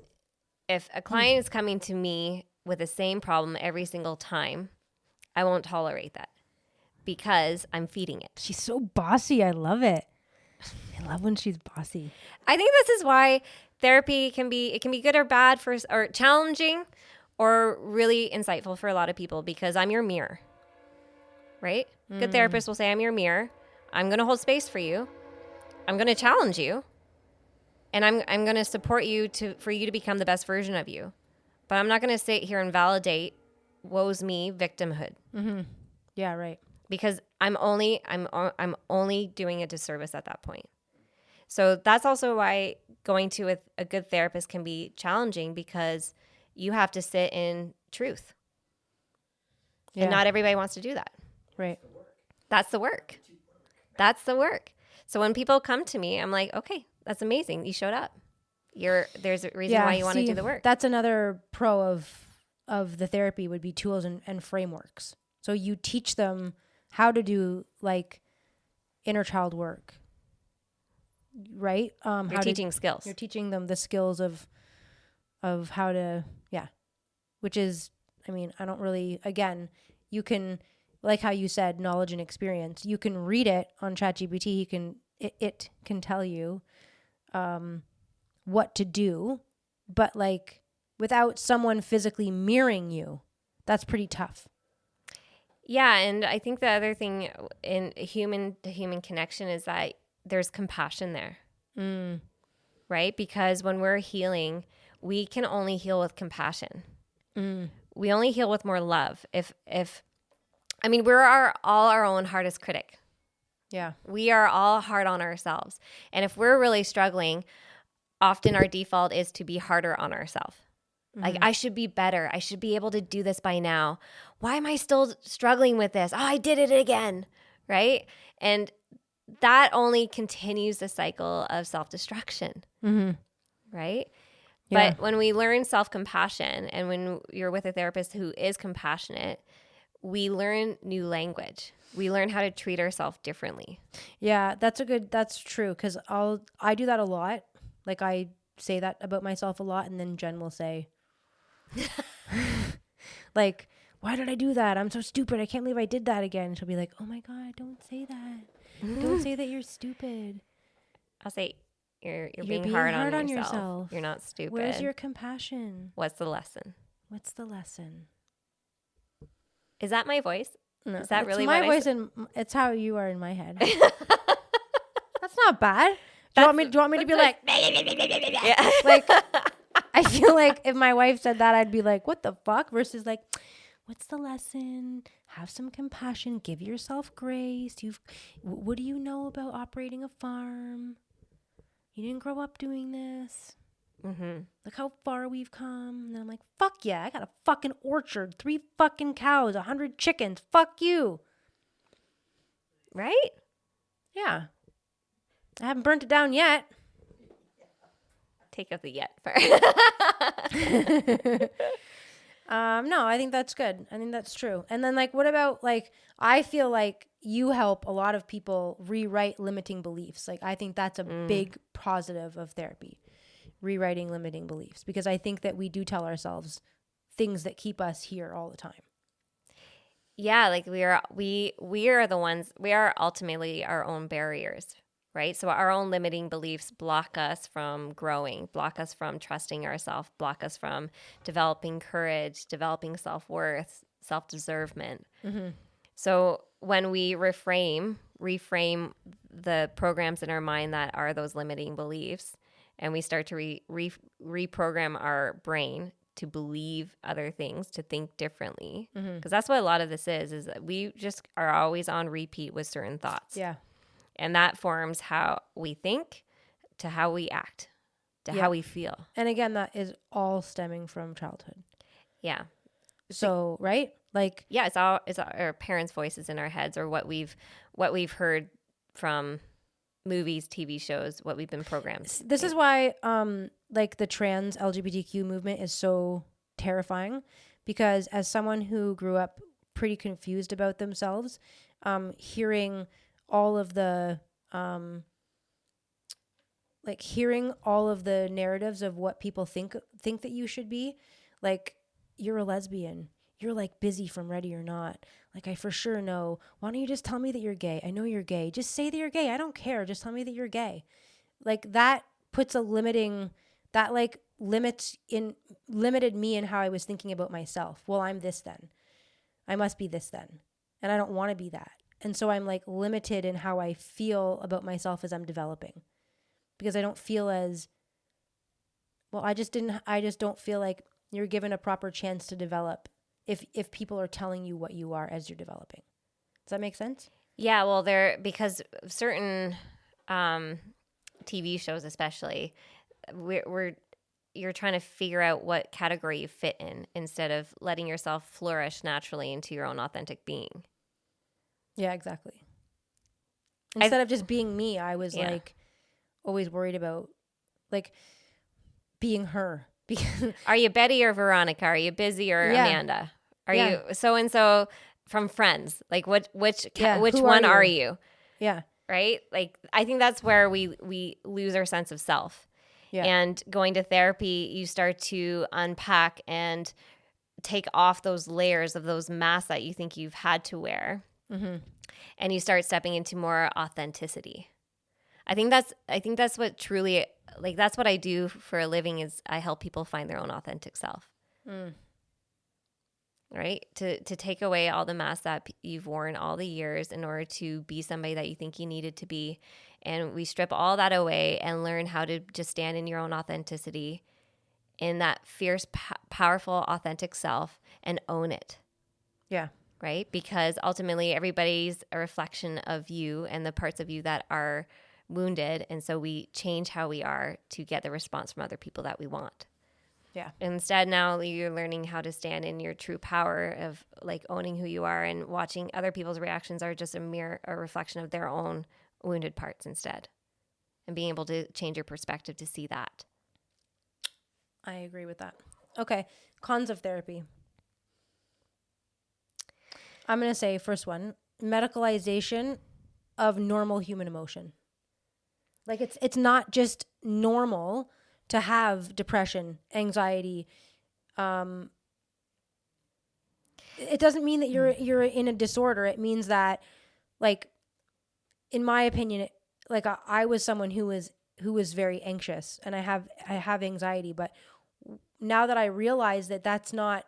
Speaker 2: if a client is coming to me with the same problem every single time, I won't tolerate that. Because I'm feeding it.
Speaker 1: She's so bossy. I love it. I love when she's bossy.
Speaker 2: I think this is why therapy can be good or bad or challenging or really insightful for a lot of people, because I'm your mirror, right? Good therapists will say, I'm your mirror. I'm going to hold space for you. I'm going to challenge you. And I'm going to support you for you to become the best version of you. But I'm not going to sit here and validate woe's me victimhood.
Speaker 1: Yeah, right.
Speaker 2: Because I'm only doing a disservice at that point. So that's also why going to a good therapist can be challenging, because you have to sit in truth. Yeah. And not everybody wants to do that.
Speaker 1: Right.
Speaker 2: That's the work. So when people come to me, I'm like, okay, that's amazing. You showed up. There's a reason why you want to do the work.
Speaker 1: That's another pro of the therapy would be tools and frameworks. So you teach them how to do like inner child work, right?
Speaker 2: You're teaching skills.
Speaker 1: You're teaching them the skills of how to, which is, I mean, I don't really, again, you can, like how you said, knowledge and experience, you can read it on ChatGPT. It can tell you what to do, but like without someone physically mirroring you, that's pretty tough.
Speaker 2: Yeah, and I think the other thing in human-to-human connection is that there's compassion there, right? Because when we're healing, we can only heal with compassion. We only heal with more love. We're all our own hardest critic.
Speaker 1: Yeah.
Speaker 2: We are all hard on ourselves. And if we're really struggling, often our default is to be harder on ourselves. Like, I should be better. I should be able to do this by now. Why am I still struggling with this? Oh, I did it again, right? And that only continues the cycle of self-destruction, right? Yeah. But when we learn self-compassion, and when you're with a therapist who is compassionate, we learn new language. We learn how to treat ourselves differently.
Speaker 1: Yeah, that's true, because I do that a lot. Like, I say that about myself a lot, and then Jen will say, like, why did I do that? I'm so stupid. I can't believe I did that again. And she'll be like, oh my God, don't say that. Don't say that you're stupid.
Speaker 2: I'll say, you're being hard on yourself. You're not stupid.
Speaker 1: Where's your compassion?
Speaker 2: What's the lesson? Is that my voice?
Speaker 1: No,
Speaker 2: is that really
Speaker 1: my
Speaker 2: what
Speaker 1: voice? And it's how you are in my head. That's not bad. Do you want me to be like,
Speaker 2: yeah.
Speaker 1: Like, I feel like if my wife said that, I'd be like, what the fuck? Versus like, what's the lesson? Have some compassion. Give yourself grace. What do you know about operating a farm? You didn't grow up doing this. Look how far we've come. And then I'm like, fuck yeah, I got a fucking orchard, 3 fucking cows, 100 chickens. Fuck you.
Speaker 2: Right?
Speaker 1: Yeah. I haven't burnt it down yet.
Speaker 2: Take out the yet part.
Speaker 1: No, I think that's good. I think that's true. And then, like, what about, like, I feel like you help a lot of people rewrite limiting beliefs. Like, I think that's a big positive of therapy, rewriting limiting beliefs, because I think that we do tell ourselves things that keep us here all the time.
Speaker 2: Yeah, like we are the ones, we are ultimately our own barriers, right? So our own limiting beliefs block us from growing, block us from trusting ourselves, block us from developing courage, developing self-worth, self-deservement. So when we reframe the programs in our mind that are those limiting beliefs, and we start to reprogram our brain to believe other things, to think differently. Because that's what a lot of this is that we just are always on repeat with certain thoughts.
Speaker 1: Yeah.
Speaker 2: And that forms how we think, to how we act, to how we feel.
Speaker 1: And again, that is all stemming from childhood.
Speaker 2: Yeah.
Speaker 1: So, right? Like,
Speaker 2: yeah, it's our parents' voices in our heads, or what we've heard from movies, TV shows, what we've been programmed.
Speaker 1: This is why like the trans LGBTQ movement is so terrifying, because as someone who grew up pretty confused about themselves, hearing all of the narratives of what people think that you should be, like, you're a lesbian, you're like busy from Ready or Not. Like, I for sure know. Why don't you just tell me that you're gay? I know you're gay. Just say that you're gay. I don't care. Just tell me that you're gay. Like, that puts limited me in how I was thinking about myself. Well, I'm this then. I must be this then. And I don't want to be that. And so I'm, like, limited in how I feel about myself as I'm developing. Because I don't feel as, well, I just don't feel like you're given a proper chance to develop if people are telling you what you are as you're developing. Does that make sense?
Speaker 2: Yeah, well, because certain TV shows, especially, you're trying to figure out what category you fit in instead of letting yourself flourish naturally into your own authentic being.
Speaker 1: Yeah, exactly. Instead of just being me, I was like always worried about, like, being her.
Speaker 2: Are you Betty or Veronica? Are you Busy or Amanda? Are you so-and-so from Friends? Like, which one are you?
Speaker 1: Yeah.
Speaker 2: Right? Like, I think that's where we lose our sense of self. Yeah. And going to therapy, you start to unpack and take off those layers of those masks that you think you've had to wear. And you start stepping into more authenticity. I think that's what truly, like, that's what I do for a living, is I help people find their own authentic self. Right? To take away all the masks that you've worn all the years in order to be somebody that you think you needed to be. And we strip all that away and learn how to just stand in your own authenticity, in that fierce, powerful, authentic self, and own it.
Speaker 1: Yeah.
Speaker 2: Right? Because ultimately everybody's a reflection of you and the parts of you that are wounded. And so we change how we are to get the response from other people that we want.
Speaker 1: Yeah.
Speaker 2: Instead, now you're learning how to stand in your true power of, like, owning who you are, and watching other people's reactions are just a reflection of their own wounded parts instead. And being able to change your perspective to see that.
Speaker 1: I agree with that. Okay. Cons of therapy. I'm going to say, first one, medicalization of normal human emotion. Like, it's not just normal to have depression, anxiety. It doesn't mean that you're in a disorder. It means that, like, in my opinion, I was someone who was very anxious, and I have anxiety. But now that I realize that that's not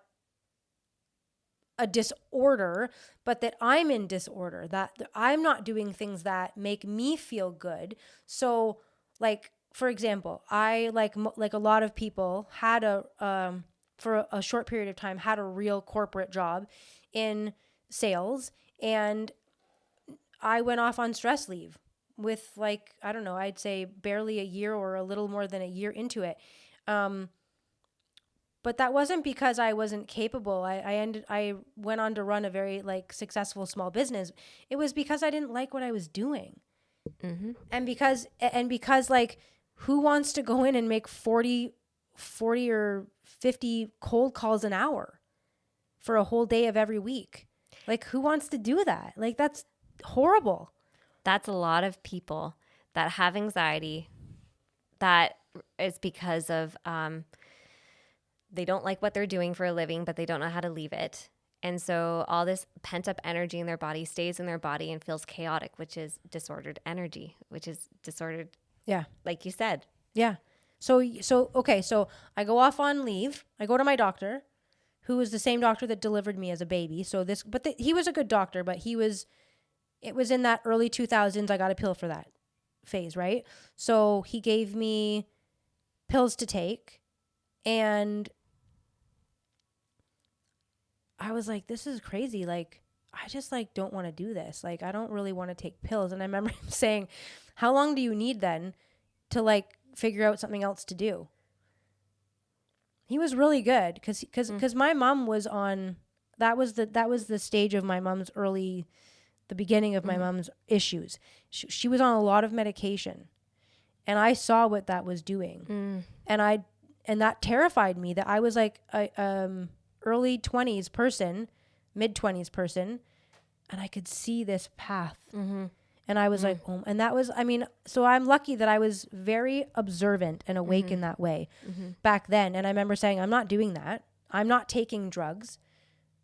Speaker 1: a disorder, but that I'm in disorder, that I'm not doing things that make me feel good. So, like, for example, I like a lot of people had a for a short period of time, had a real corporate job in sales. And I went off on stress leave with like, I don't know, I'd say barely a year or a little more than a year into it. But that wasn't because I wasn't capable. I went on to run a very like successful small business. It was because I didn't like what I was doing. Mm-hmm. And because like, who wants to go in and make 40 or 50 cold calls an hour for a whole day of every week? Like, who wants to do that? Like, that's horrible.
Speaker 2: That's a lot of people that have anxiety that is because of they don't like what they're doing for a living, but they don't know how to leave it. And so all this pent up energy in their body stays in their body and feels chaotic, which is disordered energy, which is disordered.
Speaker 1: Yeah.
Speaker 2: Like you said.
Speaker 1: Yeah. So okay. So I go off on leave. I go to my doctor, who was the same doctor that delivered me as a baby. So he was a good doctor, but it was in that early 2000s. I got a pill for that phase, right? So he gave me pills to take, and I was like, this is crazy. Like, I just like don't want to do this. Like, I don't really want to take pills. And I remember him saying, how long do you need then to like figure out something else to do? He was really good because my mom was on, that was the stage of my mom's the beginning of my mom's issues. She was on a lot of medication, and I saw what that was doing. And that terrified me, that I was like a early 20s person, mid 20s person, and I could see this path. And I was like, oh, and that was, I mean, so I'm lucky that I was very observant and awake in that way back then. And I remember saying, I'm not doing that. I'm not taking drugs.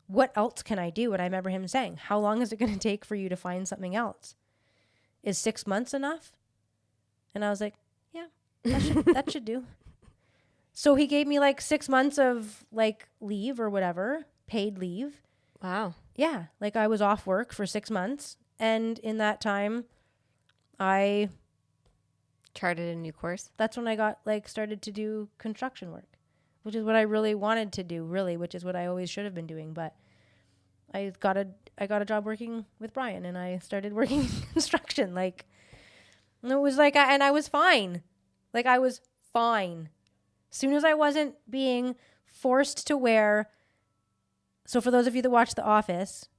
Speaker 1: What else can I do? And I remember him saying, how long is it going to take for you to find something else? Is 6 months enough? And I was like, yeah, that should do. So he gave me like 6 months of like leave or whatever, paid leave.
Speaker 2: Wow.
Speaker 1: Yeah. Like I was off work for 6 months. And in that time, I
Speaker 2: charted a new course.
Speaker 1: That's when I got like started to do construction work, which is what I really wanted to do, really, which is what I always should have been doing. But I got a job working with Brian, and I started working in construction. Like, and it was like, and I was fine. Like I was fine. As soon as I wasn't being forced to wear. So for those of you that watch The Office,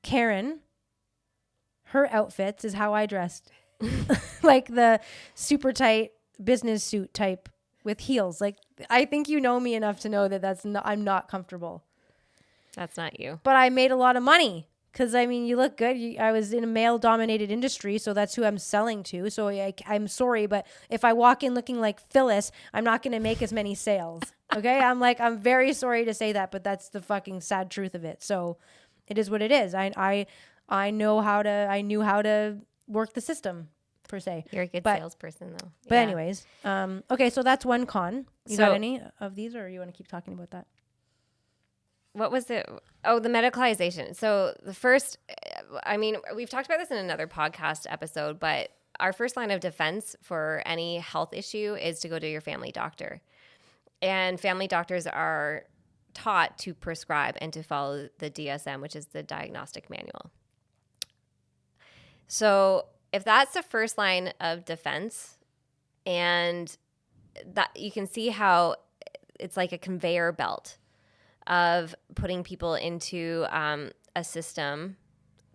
Speaker 1: Karen, her outfits is how I dressed. Like the super tight business suit type with heels. Like, I think you know me enough to know that I'm not comfortable.
Speaker 2: That's not you.
Speaker 1: But I made a lot of money because, I mean, you look good. I was in a male-dominated industry, so that's who I'm selling to. So I'm sorry, but if I walk in looking like Phyllis, I'm not going to make as many sales. Okay? I'm very sorry to say that, but that's the fucking sad truth of it. So it is what it is. I knew how to work the system, per se.
Speaker 2: You're a good salesperson, though.
Speaker 1: But anyways, okay, so that's one con. You got any of these, or you want to keep talking about that?
Speaker 2: What was it? Oh, the medicalization. So the first, I mean, we've talked about this in another podcast episode, but our first line of defense for any health issue is to go to your family doctor. And family doctors are taught to prescribe and to follow the DSM, which is the diagnostic manual. So if that's the first line of defense, and that you can see how it's like a conveyor belt of putting people into a system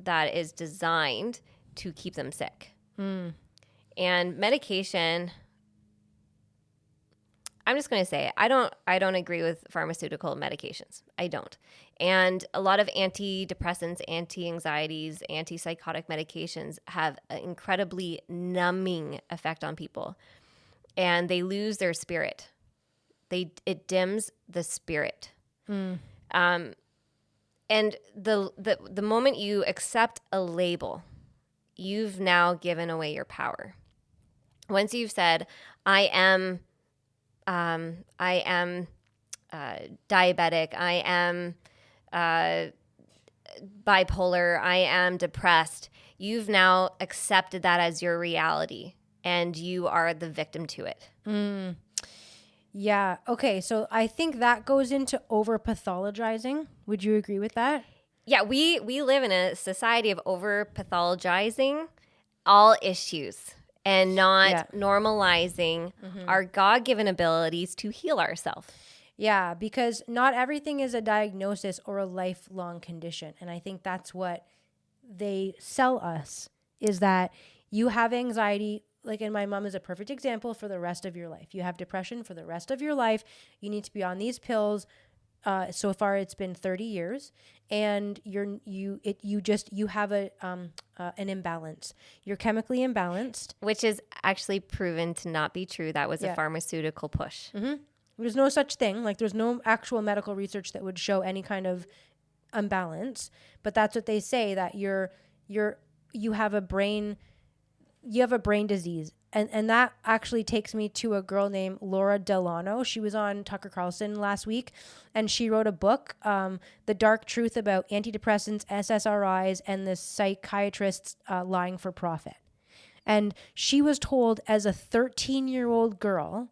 Speaker 2: that is designed to keep them sick. And medication, I'm just going to say, I don't agree with pharmaceutical medications. I don't. And a lot of antidepressants, anti-anxieties, antipsychotic medications have an incredibly numbing effect on people. And they lose their spirit. It dims the spirit. And the moment you accept a label, you've now given away your power. Once you've said, I am diabetic, I am bipolar, I am depressed, you've now accepted that as your reality, and you are the victim to it.
Speaker 1: Yeah. Okay. So I think that goes into over-pathologizing. Would you agree with that?
Speaker 2: Yeah, we live in a society of over-pathologizing all issues and not normalizing our God-given abilities to heal ourselves.
Speaker 1: Yeah, because not everything is a diagnosis or a lifelong condition. And I think that's what they sell us, is that you have anxiety, like, and my mom is a perfect example, for the rest of your life. You have depression for the rest of your life. You need to be on these pills. So far, it's been 30 years, and you have an imbalance. You're chemically imbalanced,
Speaker 2: which is actually proven to not be true. That was a pharmaceutical push.
Speaker 1: Mm-hmm. There's no such thing. Like, there's no actual medical research that would show any kind of imbalance. But that's what they say, that you have a brain disease. And that actually takes me to a girl named Laura Delano. She was on Tucker Carlson last week, and she wrote a book, The Dark Truth About Antidepressants, SSRIs, and the Psychiatrists Lying for Profit. And she was told as a 13-year-old girl,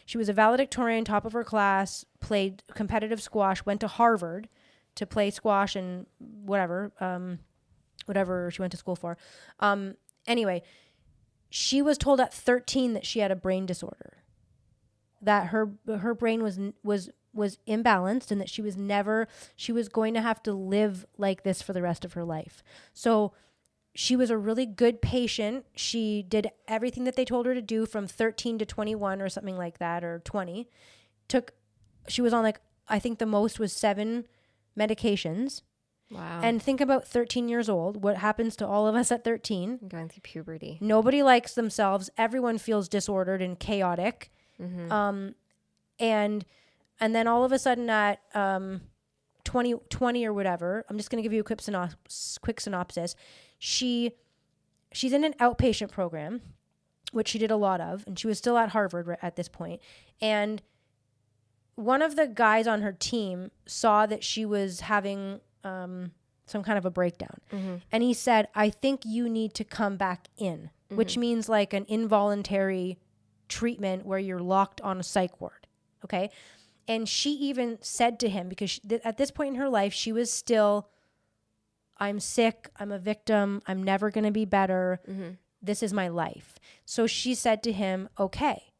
Speaker 1: she was a valedictorian, top of her class, played competitive squash, went to Harvard to play squash and whatever she went to school for. Anyway, she was told at 13 that she had a brain disorder, that her brain was imbalanced, and that she was going to have to live like this for the rest of her life. So she was a really good patient. She did everything that they told her to do from 13 to 21 or something like that, or 20. She was on, like, I think the most was 7 medications.
Speaker 2: Wow.
Speaker 1: And think about 13 years old. What happens to all of us at 13?
Speaker 2: Going through puberty.
Speaker 1: Nobody likes themselves. Everyone feels disordered and chaotic. Mm-hmm. And then all of a sudden at 20 or whatever, I'm just going to give you a quick synopsis. She's in an outpatient program, which she did a lot of, and she was still at Harvard at this point. And one of the guys on her team saw that she was having some kind of a breakdown. Mm-hmm. And he said, I think you need to come back in, which means like an involuntary treatment where you're locked on a psych ward. Okay. And she even said to him, because at this point in her life, she was still, I'm sick, I'm a victim, I'm never going to be better. Mm-hmm. This is my life. So she said to him, okay.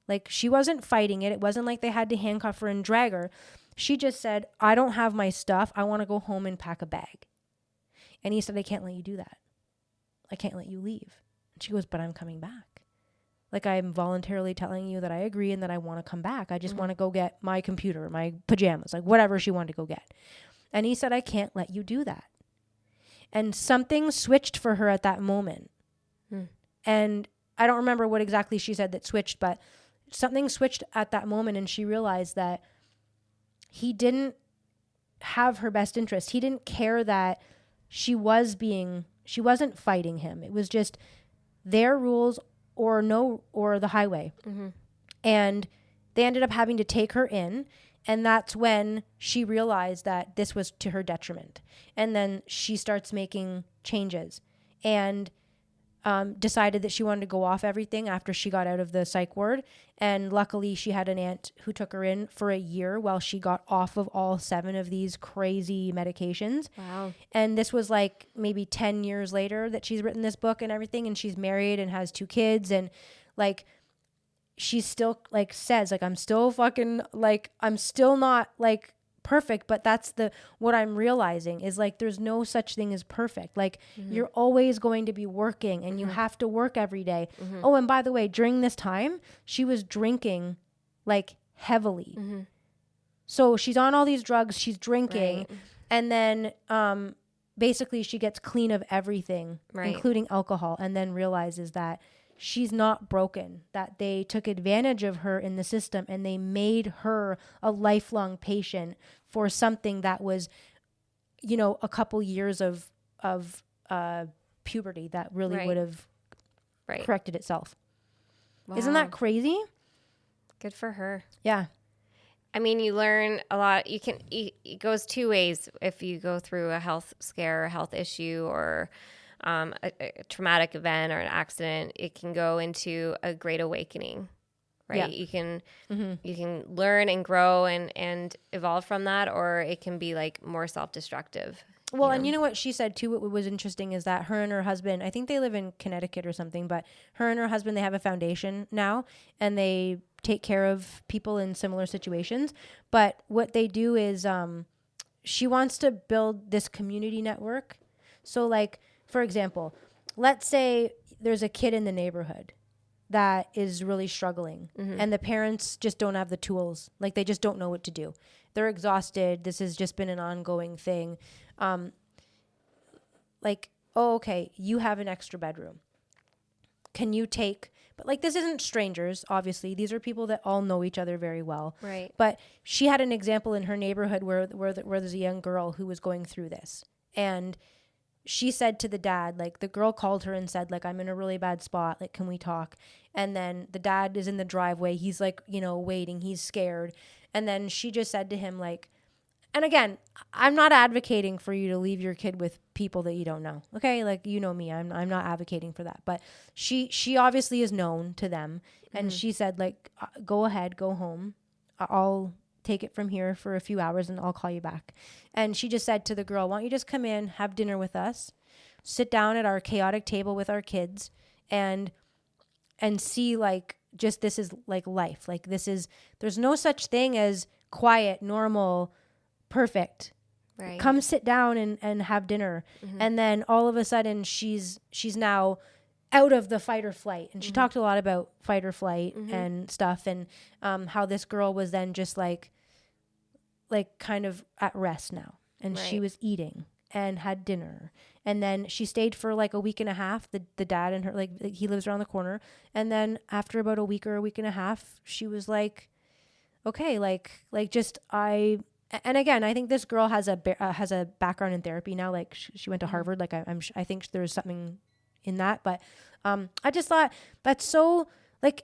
Speaker 1: Like, she wasn't fighting it. It wasn't like they had to handcuff her and drag her. She just said, I don't have my stuff. I want to go home and pack a bag. And he said, I can't let you do that. I can't let you leave. And she goes, but I'm coming back. Like, I'm voluntarily telling you that I agree and that I want to come back. I just want to go get my computer, my pajamas, like whatever she wanted to go get. And he said, I can't let you do that. And something switched for her at that moment. And I don't remember what exactly she said that switched, but something switched at that moment, and she realized that he didn't have her best interest. He didn't care that she wasn't fighting him. It was just their rules or the highway. Mm-hmm. And they ended up having to take her in. And that's when she realized that this was to her detriment. And then she starts making changes and decided that she wanted to go off everything after she got out of the psych ward. And luckily she had an aunt who took her in for a year while she got off of all 7 of these crazy medications. Wow. And this was like maybe 10 years later that she's written this book and everything. And she's married and has 2 kids. And like, she still like says, like, I'm still not like perfect, but that's what I'm realizing is like, there's no such thing as perfect. Like, you're always going to be working, and you have to work every day. Oh, and by the way, during this time, she was drinking like heavily. So she's on all these drugs, she's drinking, right. And then basically she gets clean of everything, right, including alcohol, and then realizes that she's not broken, that they took advantage of her in the system and they made her a lifelong patient for something that was, a couple years of puberty that really would have corrected itself. Wow. Isn't that crazy?
Speaker 2: Good for her.
Speaker 1: Yeah.
Speaker 2: I mean, you learn a lot. It goes 2 ways. If you go through a health scare, a health issue, or a traumatic event or an accident, it can go into a great awakening right?
Speaker 1: Yeah.
Speaker 2: You can learn and grow and evolve from that, or it can be like more self-destructive.
Speaker 1: Well, and you know what she said too, what was interesting is that her and her husband, I think they live in Connecticut or something, but her and her husband, they have a foundation now and they take care of people in similar situations. But what they do is she wants to build this community network. So like, for example, let's say there's a kid in the neighborhood that is really struggling and the parents just don't have the tools. Like they just don't know what to do. They're exhausted. This has just been an ongoing thing. Like, oh, okay, you have an extra bedroom. Can you take, but like this isn't strangers, obviously. These are people that all know each other very well.
Speaker 2: Right.
Speaker 1: But she had an example in her neighborhood where there's a young girl who was going through this. And she said to the dad, like the girl called her and said, like, I'm in a really bad spot. Like, can we talk? And then the dad is in the driveway. He's like, you know, waiting. He's scared. And then she just said to him, like, and again, I'm not advocating for you to leave your kid with people that you don't know. Okay. Like, you know me, I'm not advocating for that, but she obviously is known to them. And she said, like, go ahead, go home. I'll take it from here for a few hours and I'll call you back. And she just said to the girl, why don't you just come in, have dinner with us, sit down at our chaotic table with our kids and see like, just, this is like life. Like this is, there's no such thing as quiet, normal, perfect.
Speaker 2: Right.
Speaker 1: Come sit down and have dinner. And then all of a sudden she's now out of the fight or flight. And she talked a lot about fight or flight and stuff. And how this girl was then just like kind of at rest now. And she was eating and had dinner. And then she stayed for like a week and a half. The dad and her, like he lives around the corner. And then after about a week or a week and a half, she was like, okay, like just and again, I think this girl has a background in therapy now. Like she went to Harvard. Like I think there's something in that. But I just thought that's so like,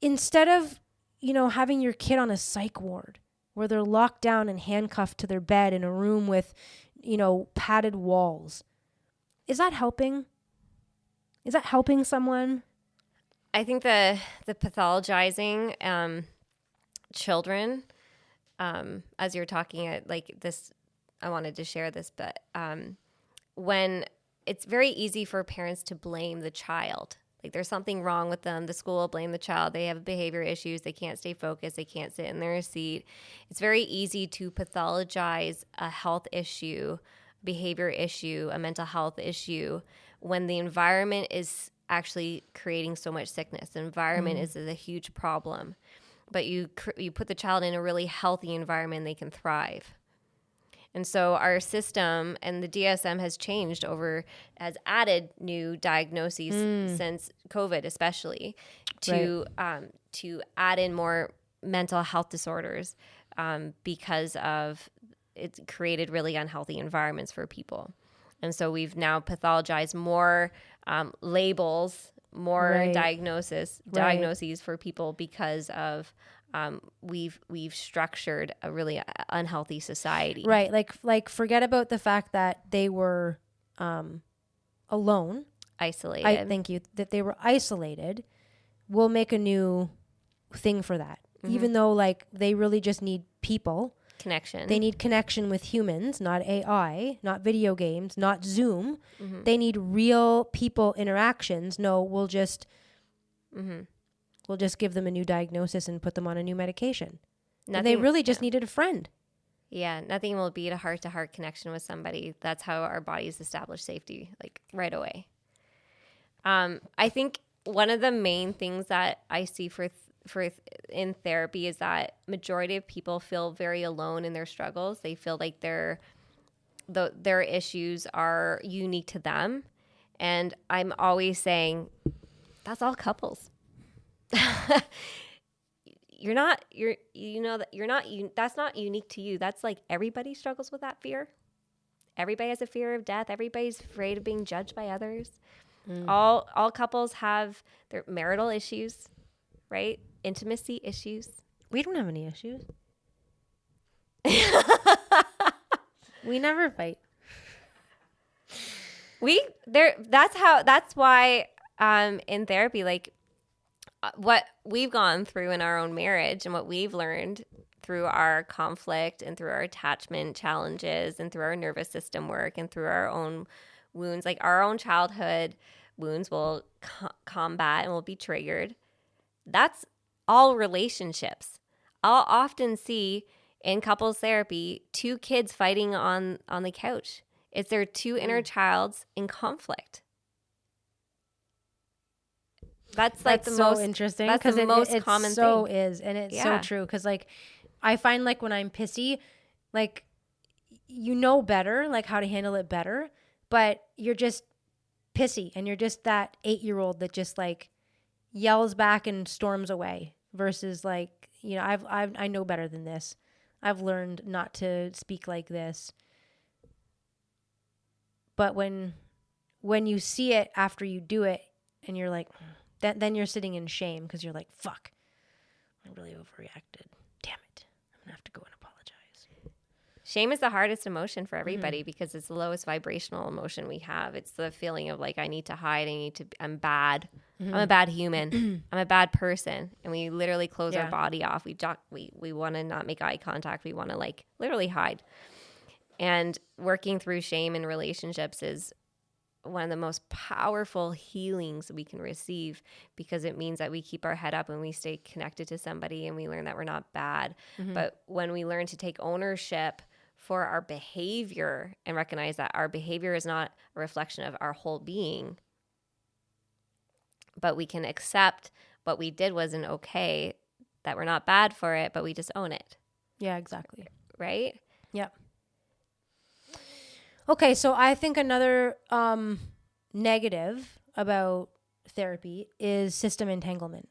Speaker 1: instead of, you know, having your kid on a psych ward where they're locked down and handcuffed to their bed in a room with, you know, padded walls, is that helping? Is that helping someone?
Speaker 2: I think the pathologizing children, as you're talking like this, I wanted to share this, but when it's very easy for parents to blame the child, like there's something wrong with them, the school will blame the child, they have behavior issues, they can't stay focused, they can't sit in their seat. It's very easy to pathologize a health issue, behavior issue, a mental health issue, when the environment is actually creating so much sickness. The environment is a huge problem. But you put the child in a really healthy environment, they can thrive. And so our system and the DSM has changed has added new diagnoses since COVID, especially to add in more mental health disorders because of it's created really unhealthy environments for people. And so we've now pathologized more labels, more diagnoses for people because of we've structured a really unhealthy society.
Speaker 1: Right. Like forget about the fact that they were alone.
Speaker 2: Isolated.
Speaker 1: Thank you. That they were isolated. We'll make a new thing for that. Even though like they really just need people.
Speaker 2: Connection.
Speaker 1: They need connection with humans, not AI, not video games, not Zoom. They need real people interactions. No, we'll just give them a new diagnosis and put them on a new medication. And they really just needed a friend.
Speaker 2: Yeah, nothing will beat a heart-to-heart connection with somebody. That's how our bodies establish safety, like right away. I think one of the main things that I see for in therapy is that majority of people feel very alone in their struggles. They feel like their issues are unique to them. And I'm always saying, that's all couples. That's not unique to you. That's like everybody struggles with that fear. Everybody has a fear of death. Everybody's afraid of being judged by others. All couples have their marital issues, right? Intimacy issues.
Speaker 1: We don't have any issues. We never fight.
Speaker 2: That's why in therapy, like what we've gone through in our own marriage and what we've learned through our conflict and through our attachment challenges and through our nervous system work and through our own wounds, like our own childhood wounds will combat and will be triggered. That's all relationships. I'll often see in couples therapy 2 kids fighting on the couch. It's their 2 inner childs in conflict. That's the
Speaker 1: so
Speaker 2: most
Speaker 1: interesting
Speaker 2: because the most
Speaker 1: it
Speaker 2: common
Speaker 1: so
Speaker 2: thing.
Speaker 1: is, and it's so true, because like I find like when I'm pissy, like you know better, like how to handle it better, but you're just pissy and you're just that 8-year-old that just like yells back and storms away versus like, you know, I know better than this. I've learned not to speak like this. But when you see it after you do it and you're like, then you're sitting in shame because you're like, fuck, I really overreacted. Damn it. I'm going to have to go and apologize.
Speaker 2: Shame is the hardest emotion for everybody because it's the lowest vibrational emotion we have. It's the feeling of like, I need to hide. I'm bad. I'm a bad human. I'm a bad person. And we literally close our body off. We want to not make eye contact. We want to like literally hide. And working through shame in relationships is one of the most powerful healings we can receive because it means that we keep our head up and we stay connected to somebody and we learn that we're not bad. But when we learn to take ownership for our behavior and recognize that our behavior is not a reflection of our whole being, but we can accept what we did wasn't okay, that we're not bad for it, but we just own it.
Speaker 1: Yeah, exactly.
Speaker 2: Right?
Speaker 1: Yep. Okay, so I think another negative about therapy is system entanglement.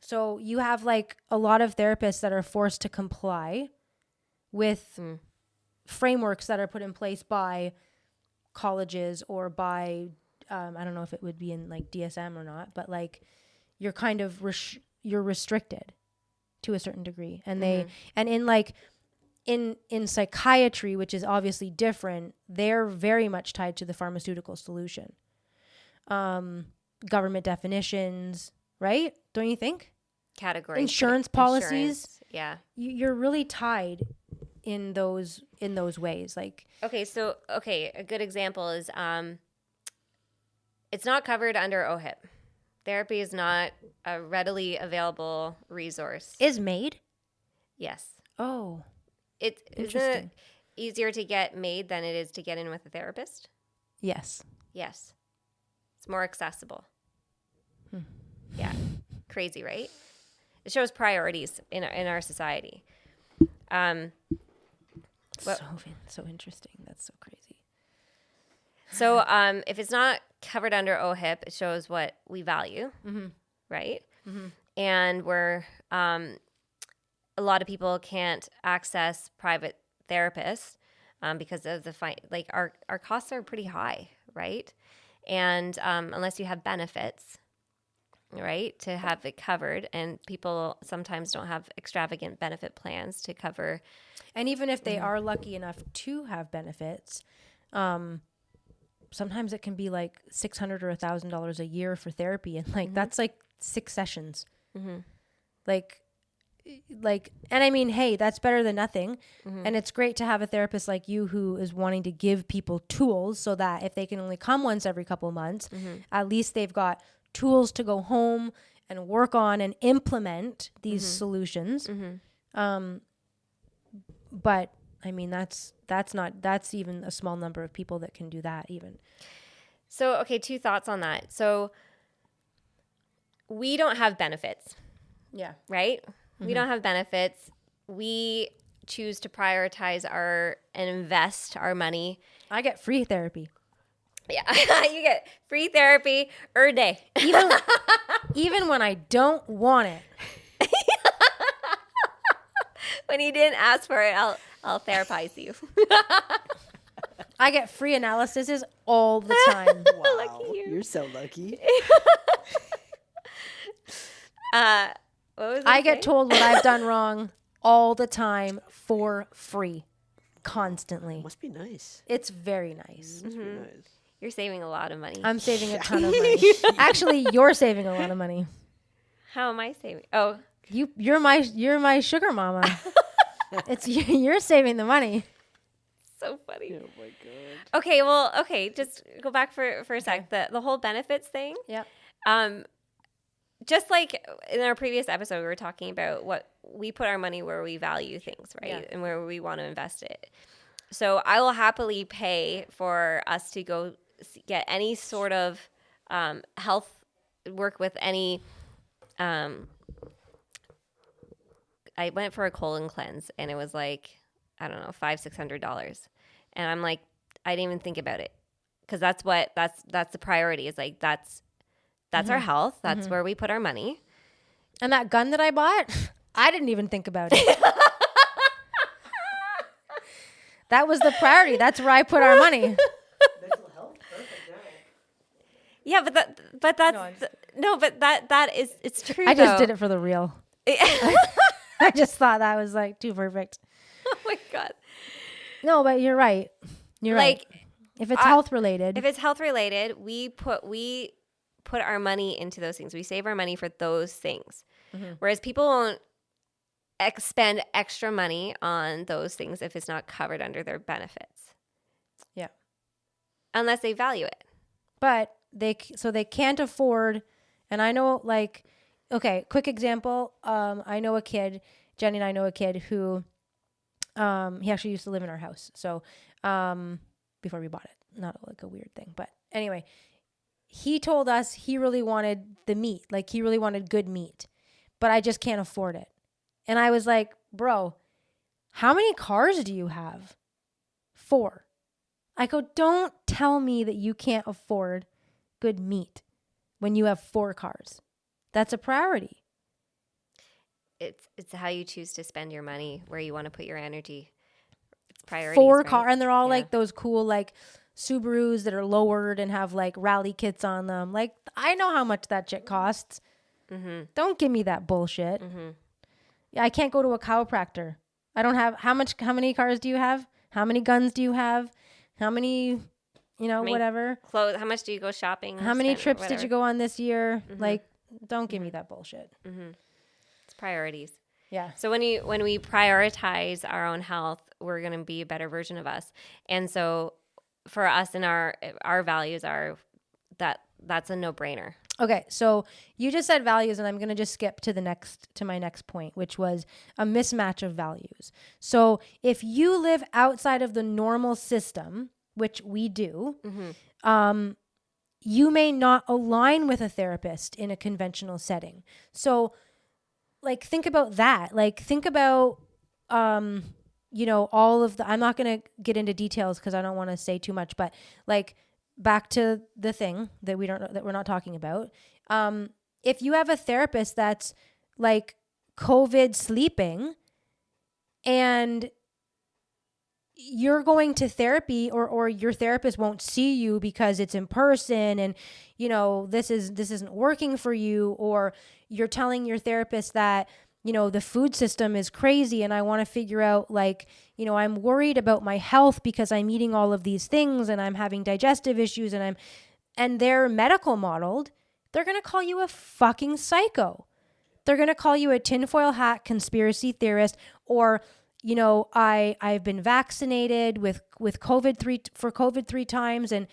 Speaker 1: So you have like a lot of therapists that are forced to comply with frameworks that are put in place by colleges or by, I don't know if it would be in like DSM or not, but like you're kind of, you're restricted to a certain degree. And and in like, in psychiatry, which is obviously different, they're very much tied to the pharmaceutical solution. Government definitions, right? Don't you think?
Speaker 2: Categories.
Speaker 1: Insurance policies.
Speaker 2: Yeah.
Speaker 1: You're really tied in those ways. Like,
Speaker 2: a good example is it's not covered under OHIP. Therapy is not a readily available resource.
Speaker 1: Is MAID?
Speaker 2: Yes.
Speaker 1: Oh.
Speaker 2: Isn't it easier to get MAID than it is to get in with a therapist?
Speaker 1: Yes.
Speaker 2: Yes. It's more accessible. Yeah. Crazy, right? It shows priorities in our society.
Speaker 1: So interesting. That's so crazy.
Speaker 2: So if it's not covered under OHIP, it shows what we value, right? And we're a lot of people can't access private therapists because of the our costs are pretty high, right? And unless you have benefits, right, to have it covered, and people sometimes don't have extravagant benefit plans to cover.
Speaker 1: And even if they are lucky enough to have benefits, sometimes it can be like $600 or $1,000 a year for therapy, and like that's like 6 sessions. Like, and I mean, hey, that's better than nothing. And it's great to have a therapist like you who is wanting to give people tools so that if they can only come once every couple of months, at least they've got tools to go home and work on and implement these solutions. But I mean, that's even a small number of people that can do that even.
Speaker 2: So, okay, 2 thoughts on that. So we don't have benefits.
Speaker 1: Yeah.
Speaker 2: Right? We don't have benefits. We choose to prioritize and invest our money.
Speaker 1: I get free therapy.
Speaker 2: Yeah. You get free therapy a day.
Speaker 1: Even when I don't want it.
Speaker 2: When you didn't ask for it, I'll therapize you.
Speaker 1: I get free analyses all the time.
Speaker 3: Wow.
Speaker 2: Lucky you.
Speaker 3: You're so lucky.
Speaker 1: I get told what I've done wrong all the time for free, constantly.
Speaker 3: Must be nice.
Speaker 1: It's very nice.
Speaker 3: Must be nice.
Speaker 2: You're saving a lot of money.
Speaker 1: I'm saving a ton of money. Actually, you're saving a lot of money.
Speaker 2: How am I saving? Oh,
Speaker 1: You're my sugar mama. You're saving the money.
Speaker 2: so funny.
Speaker 3: Oh my god.
Speaker 2: Okay, just go back for a sec. The whole benefits thing.
Speaker 1: Yep.
Speaker 2: Just like in our previous episode, we were talking about what we put our money where we value things, right?
Speaker 1: Yeah.
Speaker 2: And where we want to invest it. So I will happily pay for us to go get any sort of health work with any. I went for a colon cleanse and it was like, I don't know, $500-$600. And I'm like, I didn't even think about it. Cause that's the priority is like, that's our health. That's where we put our money.
Speaker 1: And that gun that I bought, I didn't even think about it. That was the priority. That's where I put our money.
Speaker 3: Mental health? Perfect.
Speaker 2: Yeah, but that is, it's true.
Speaker 1: I just did it for the real. I just thought that was like too perfect.
Speaker 2: Oh my God.
Speaker 1: No, but you're right. You're right. If it's health related.
Speaker 2: If it's health related, we put our money into those things. We save our money for those things. Mm-hmm. Whereas people won't spend extra money on those things if it's not covered under their benefits.
Speaker 1: Yeah.
Speaker 2: Unless they value it.
Speaker 1: But they can't afford, and I know like, okay, quick example. I know a kid, Jenny and I know a kid who, he actually used to live in our house. So, before we bought it, not like a weird thing, but anyway, he told us he really wanted the meat. Like he really wanted good meat, but I just can't afford it. And I was like, bro, how many cars do you have? 4. I go, don't tell me that you can't afford good meat when you have 4 cars. That's a priority.
Speaker 2: It's how you choose to spend your money, where you want to put your energy. It's priorities.
Speaker 1: 4 car, and they're all like those cool like Subarus that are lowered and have like rally kits on them. Like I know how much that shit costs. Mm-hmm. Don't give me that bullshit. Mm-hmm. Yeah, I can't go to a chiropractor. I don't have how many cars do you have? How many guns do you have? How many, whatever.
Speaker 2: Clothes. How much do you go shopping?
Speaker 1: How many trips did you go on this year? Mm-hmm. Like, don't give me that bullshit.
Speaker 2: Mm-hmm. It's priorities.
Speaker 1: Yeah.
Speaker 2: So when we prioritize our own health, we're going to be a better version of us. And so for us and our values are that's a no-brainer.
Speaker 1: Okay, so you just said values, and I'm going to just skip to my next point, which was a mismatch of values. So if you live outside of the normal system, which we do, mm-hmm. You may not align with a therapist in a conventional setting. So, like, think about that. Like, think about, all of the. I'm not going to get into details because I don't want to say too much, but like. Back to the thing that we're not talking about. If you have a therapist that's like COVID sleeping and you're going to therapy or your therapist won't see you because it's in person and, this isn't working for you, or you're telling your therapist that, the food system is crazy and I want to figure out I'm worried about my health because I'm eating all of these things and I'm having digestive issues and they're medical modeled, they're going to call you a fucking psycho. They're going to call you a tinfoil hat conspiracy theorist, or, I've been vaccinated with COVID 3 times and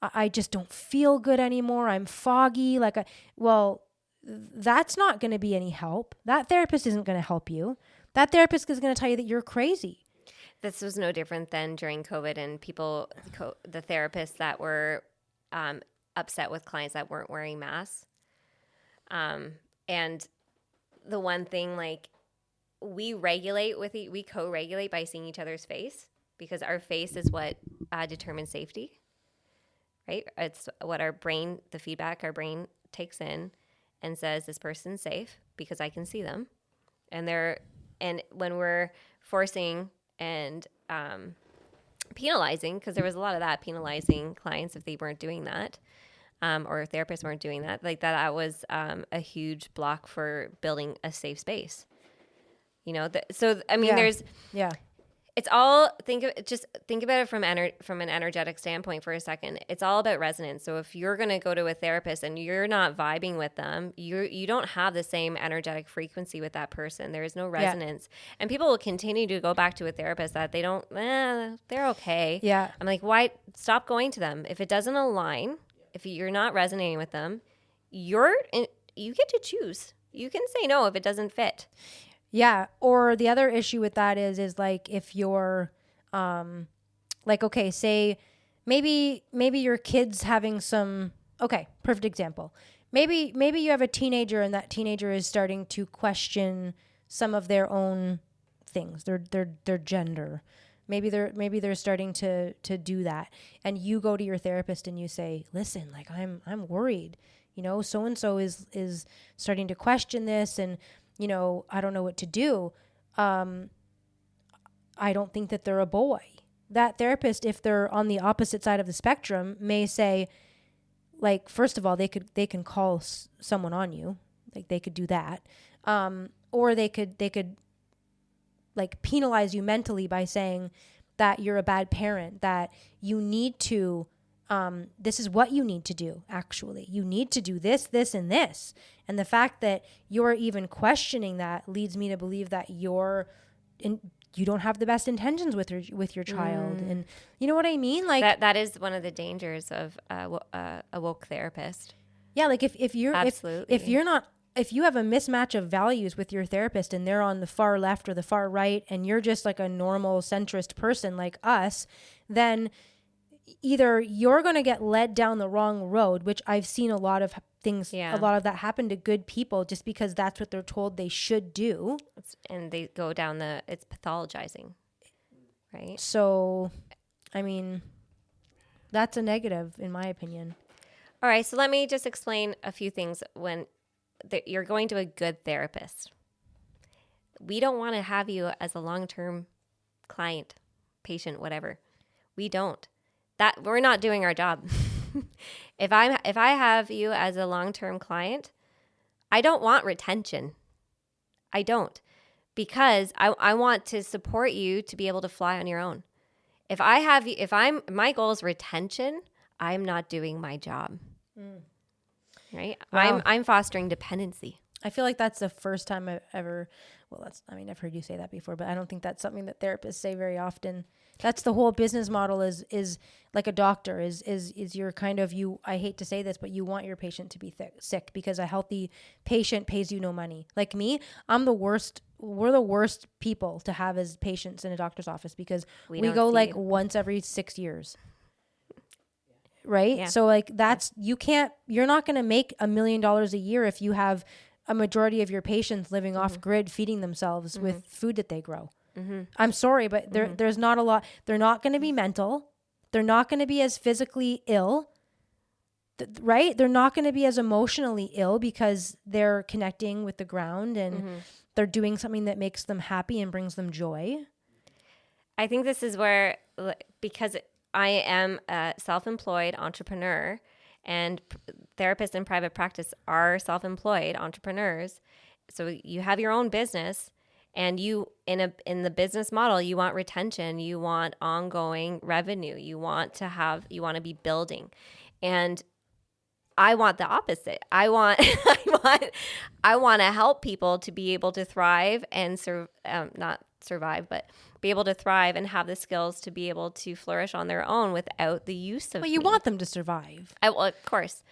Speaker 1: I just don't feel good anymore. I'm foggy. That's not going to be any help. That therapist isn't going to help you. That therapist is going to tell you that you're crazy.
Speaker 2: This was no different than during COVID and the therapists that were upset with clients that weren't wearing masks. And the one thing, we co-regulate by seeing each other's face, because our face is what determines safety, right? It's what the feedback our brain takes in and says this person's safe because I can see them. And when we're forcing and penalizing, because there was a lot of that, penalizing clients if they weren't doing that, or therapists weren't doing that, that was a huge block for building a safe space. There's It's all think about it from an energetic standpoint for a second. It's all about resonance. So if you're going to go to a therapist and you're not vibing with them, you don't have the same energetic frequency with that person. There is no resonance, and people will continue to go back to a therapist that they don't. They're okay.
Speaker 1: Yeah,
Speaker 2: I'm like, why stop going to them if it doesn't align? If you're not resonating with them, you get to choose. You can say no if it doesn't fit.
Speaker 1: Yeah. Or the other issue with that is like if you're like, okay, say maybe your kid's having some, okay, perfect example. Maybe you have a teenager and that teenager is starting to question some of their own things, their gender. Maybe they're starting to do that. And you go to your therapist and you say, listen, like I'm worried, so and so is starting to question this, and I don't know what to do. I don't think that they're a boy. That therapist, if they're on the opposite side of the spectrum, may say, like, first of all, they can call someone on you, like they could do that, or they could like penalize you mentally by saying that you're a bad parent, that you need to. This is what you need to do, actually. You need to do this, this, and this. And the fact that you're even questioning that leads me to believe that you don't have the best intentions with your child. And you know what I mean? Like
Speaker 2: that is one of the dangers of a woke therapist.
Speaker 1: Yeah, like if you have a mismatch of values with your therapist and they're on the far left or the far right and you're just like a normal centrist person like us, then either you're going to get led down the wrong road, which I've seen a lot of things, a lot of that happen to good people just because that's what they're told they should do.
Speaker 2: And they go down it's pathologizing, right?
Speaker 1: So, I mean, that's a negative in my opinion.
Speaker 2: All right, so let me just explain a few things when you're going to a good therapist. We don't want to have you as a long-term client, patient, whatever. We don't. That we're not doing our job. If I have you as a long-term client, I don't want retention. I don't, because I want to support you to be able to fly on your own. If my goal is retention, I'm not doing my job. Right?
Speaker 1: Wow.
Speaker 2: I'm fostering dependency.
Speaker 1: I feel like that's the first time I've ever, I've heard you say that before, but I don't think that's something that therapists say very often. That's the whole business model is like a doctor is your kind of I hate to say this, but you want your patient to be sick because a healthy patient pays you no money. Like me, I'm the worst. We're the worst people to have as patients in a doctor's office because we go like once every 6 years. Right? Yeah. So like you're not going to make $1 million a year if you have a majority of your patients living off grid, feeding themselves with food that they grow. I'm sorry, but there's not a lot. They're not going to be mental. They're not going to be as physically ill, right? They're not going to be as emotionally ill because they're connecting with the ground and they're doing something that makes them happy and brings them joy.
Speaker 2: I think this is where, because I am a self-employed entrepreneur and therapists in private practice are self-employed entrepreneurs. So you have your own business. And you, in the business model, you want retention, you want ongoing revenue, you want to be building. And I want the opposite. I want to help people to be able to thrive and not survive, but be able to thrive and have the skills to be able to flourish on their own without the use of.
Speaker 1: Well, you want them to survive.
Speaker 2: Well, of course,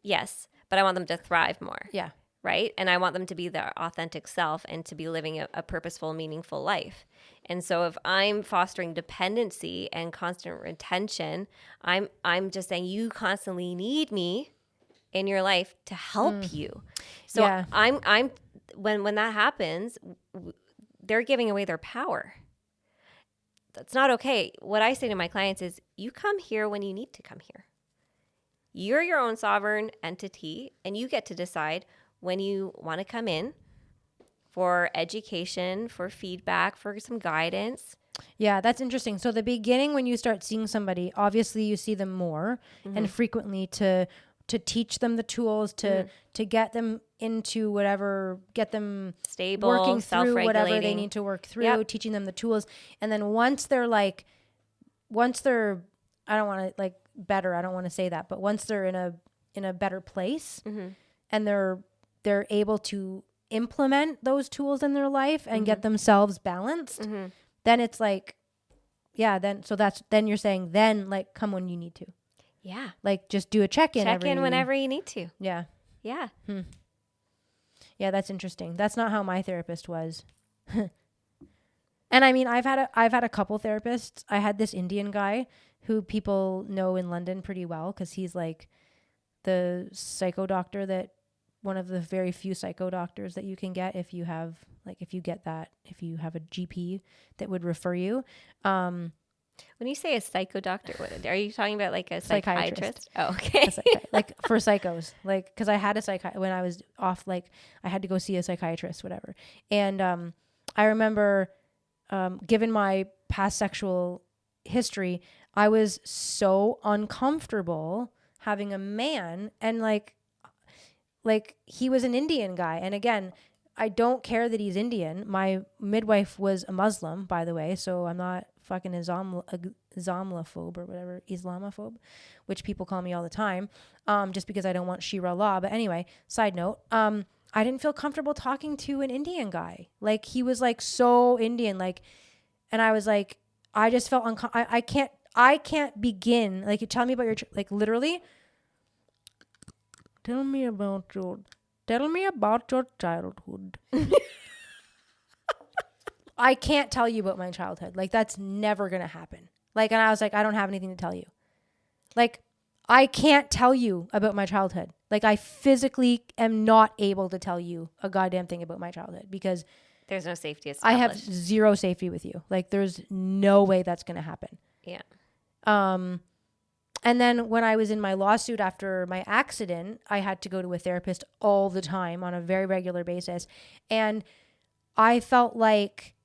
Speaker 2: yes, but I want them to thrive more.
Speaker 1: Yeah.
Speaker 2: Right? And I want them to be their authentic self and to be living a purposeful, meaningful life. And so if I'm fostering dependency and constant retention, I'm just saying you constantly need me in your life to help you. So yeah. I'm when that happens, they're giving away their power. That's not okay. What I say to my clients is you come here when you need to come here. You're your own sovereign entity and you get to decide when you want to come in for education, for feedback, for some guidance.
Speaker 1: Yeah, that's interesting. So the beginning, when you start seeing somebody, obviously you see them more and frequently to to teach them the tools to get them into whatever, get them
Speaker 2: stable,
Speaker 1: working through whatever they
Speaker 2: self-regulating.
Speaker 1: need to work through, teaching them the tools. And then once they're I don't want to like better, I don't want to say that, but once they're in a better place and they're able to implement those tools in their life and get themselves balanced, then it's like, then you're saying, then like come when you need to.
Speaker 2: Yeah.
Speaker 1: Like just do a check-in.
Speaker 2: Check in whenever you need to.
Speaker 1: Yeah.
Speaker 2: Yeah.
Speaker 1: Yeah, that's interesting. That's not how my therapist was. And I mean, I've had a couple therapists. I had this Indian guy who people know in London pretty well because he's like the psycho doctor, that one of the very few psycho doctors that you can get if you have if you have a GP that would refer you.
Speaker 2: When you say a psycho doctor, what are you talking about? Like a psychiatrist? Oh, okay.
Speaker 1: Like for psychos, like, because I had when I was off, like I had to go see a psychiatrist, whatever. And I remember, given my past sexual history, I was so uncomfortable having a man, and like he was an Indian guy. And again, I don't care that he's Indian. My midwife was a Muslim, by the way, so I'm not fucking Islamophobe or whatever, Islamophobe, which people call me all the time, just because I don't want Shira law. But anyway, side note, I didn't feel comfortable talking to an Indian guy. Like he was like so Indian, like, and I was like, I just felt I can't begin. Like, you tell me about your, like literally, tell me about your childhood. I can't tell you about my childhood. Like, that's never going to happen. Like, and I was like, I don't have anything to tell you. Like, I can't tell you about my childhood. Like, I physically am not able to tell you a goddamn thing about my childhood because
Speaker 2: there's no safety established.
Speaker 1: I have zero safety with you. Like, there's no way that's going to happen.
Speaker 2: Yeah.
Speaker 1: And then when I was in my lawsuit after my accident, I had to go to a therapist all the time on a very regular basis. And I felt like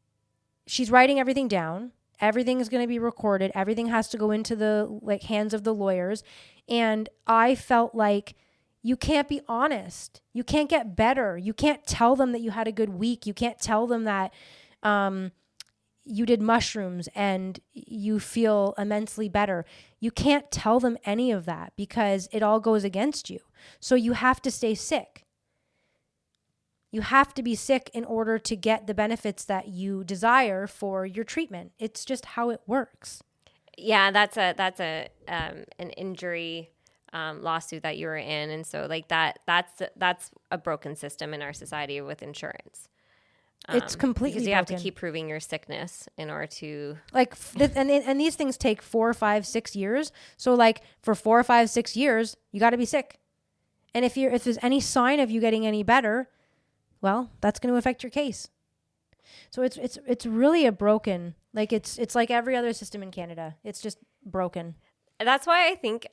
Speaker 1: she's writing everything down. Everything is going to be recorded. Everything has to go into the hands of the lawyers. And I felt like you can't be honest. You can't get better. You can't tell them that you had a good week. You can't tell them that you did mushrooms and you feel immensely better. You can't tell them any of that because it all goes against you. So you have to stay sick. You have to be sick in order to get the benefits that you desire for your treatment. It's just how it works.
Speaker 2: Yeah, that's an injury lawsuit that you were in, and so like that's a broken system in our society with insurance.
Speaker 1: It's completely
Speaker 2: because you
Speaker 1: broken.
Speaker 2: have to keep proving your sickness in order to
Speaker 1: and these things take 4 or 5, 6 years. So like for 4 or 5, 6 years, you got to be sick. And if there's any sign of you getting any better, well, that's going to affect your case. So it's really a broken, like it's like every other system in Canada. It's just broken.
Speaker 2: That's why I think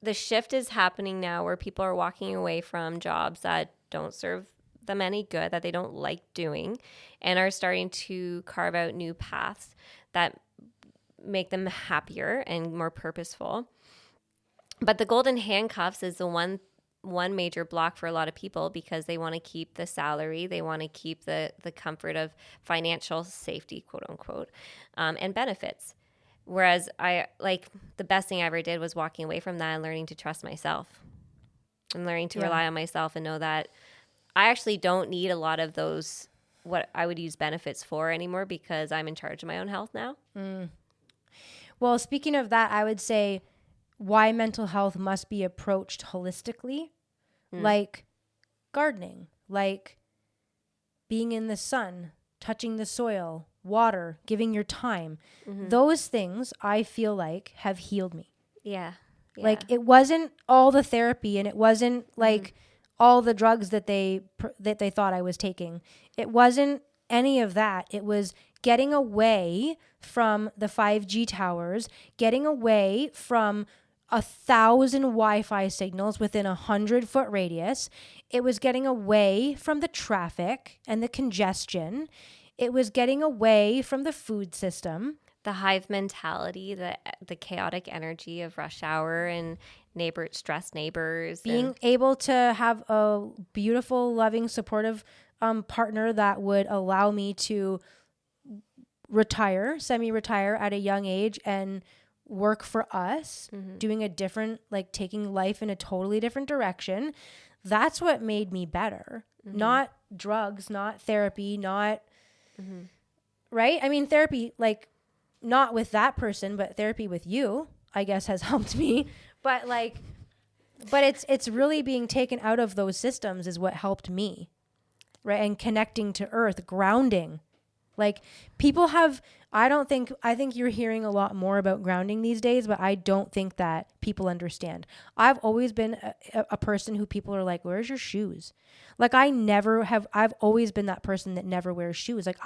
Speaker 2: the shift is happening now where people are walking away from jobs that don't serve them any good, that they don't like doing, and are starting to carve out new paths that make them happier and more purposeful. But the golden handcuffs is the one major block for a lot of people because they want to keep the salary, they want to keep the comfort of financial safety, quote unquote, and benefits. Whereas the best thing I ever did was walking away from that and learning to trust myself and learning to rely on myself and know that I actually don't need a lot of those, what I would use benefits for anymore, because I'm in charge of my own health now.
Speaker 1: Well, speaking of that, I would say why mental health must be approached holistically, like gardening, like being in the sun, touching the soil, water, giving your time. Those things I feel like have healed me.
Speaker 2: Yeah.
Speaker 1: Like it wasn't all the therapy, and it wasn't like all the drugs that they thought I was taking. It wasn't any of that. It was getting away from the 5G towers, getting away from 1,000 Wi-Fi signals within 100-foot radius. It was getting away from the traffic and the congestion. It was getting away from the food system.
Speaker 2: the hive mentality, the chaotic energy of rush hour and stressed neighbors.
Speaker 1: Being able to have a beautiful, loving, supportive partner that would allow me to semi-retire at a young age and work for us, doing a different, like taking life in a totally different direction. That's what made me better. Not drugs, not therapy, not, right? I mean, therapy, like, not with that person, but therapy with you, I guess, has helped me. But like, it's really being taken out of those systems is what helped me, right? And connecting to earth, grounding. Like people have, I think you're hearing a lot more about grounding these days, but I don't think that people understand. I've always been a person who people are like, where's your shoes? Like I've always been that person that never wears shoes. Like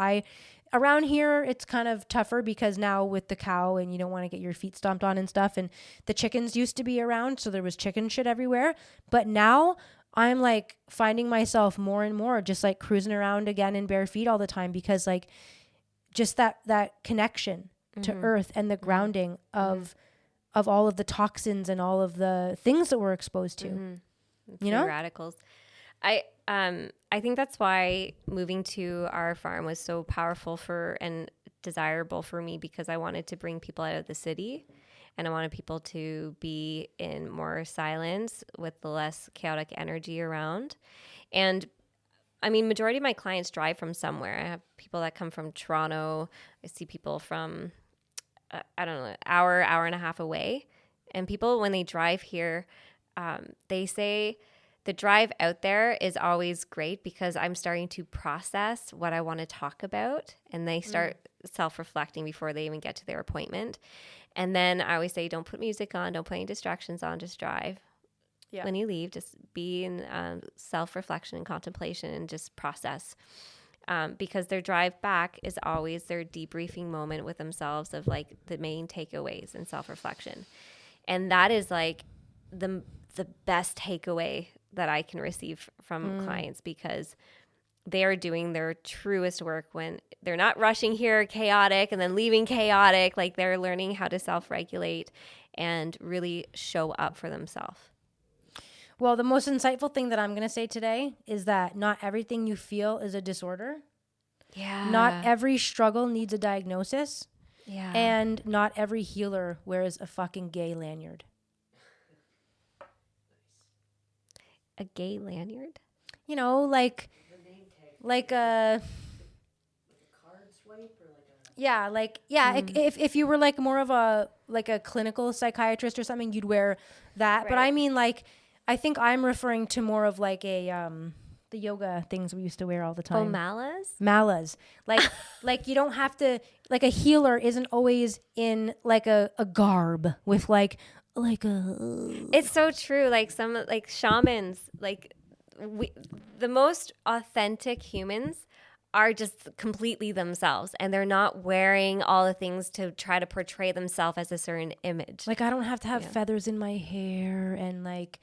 Speaker 1: around here, it's kind of tougher because now with the cow and you don't want to get your feet stomped on and stuff. And the chickens used to be around, so there was chicken shit everywhere. But now I'm like finding myself more and more just like cruising around again in bare feet all the time because like just that connection to earth and the grounding of all of the toxins and all of the things that we're exposed to. You know?
Speaker 2: Radicals. I think that's why moving to our farm was so powerful and desirable for me, because I wanted to bring people out of the city and I wanted people to be in more silence with the less chaotic energy around. And I mean, majority of my clients drive from somewhere. I have people that come from Toronto. I see people from, I don't know, hour and a half away. And people, when they drive here, they say the drive out there is always great because I'm starting to process what I want to talk about. And they start self-reflecting before they even get to their appointment. And then I always say, don't put music on, don't put any distractions on, just drive. Yeah. When you leave, just be in self-reflection and contemplation and just process. Because their drive back is always their debriefing moment with themselves of like the main takeaways and self-reflection. And that is like the best takeaway that I can receive from clients, because they are doing their truest work when they're not rushing here chaotic and then leaving chaotic. Like they're learning how to self-regulate and really show up for themselves.
Speaker 1: Well, the most insightful thing that I'm going to say today is that not everything you feel is a disorder.
Speaker 2: Yeah.
Speaker 1: Not every struggle needs a diagnosis.
Speaker 2: Yeah.
Speaker 1: And not every healer wears a fucking gay lanyard.
Speaker 2: A gay lanyard?
Speaker 1: You know, like a
Speaker 3: card swipe or
Speaker 1: if you were like more of a clinical psychiatrist or something, you'd wear that. Right. But I mean, like, I think I'm referring to more of like the yoga things we used to wear all the time.
Speaker 2: Oh, malas?
Speaker 1: Malas. Like you don't have to, like a healer isn't always in like a garb with like a.
Speaker 2: It's so true. Like some like shamans, like the most authentic humans are just completely themselves, and they're not wearing all the things to try to portray themselves as a certain image.
Speaker 1: Like I don't have to have feathers in my hair and like,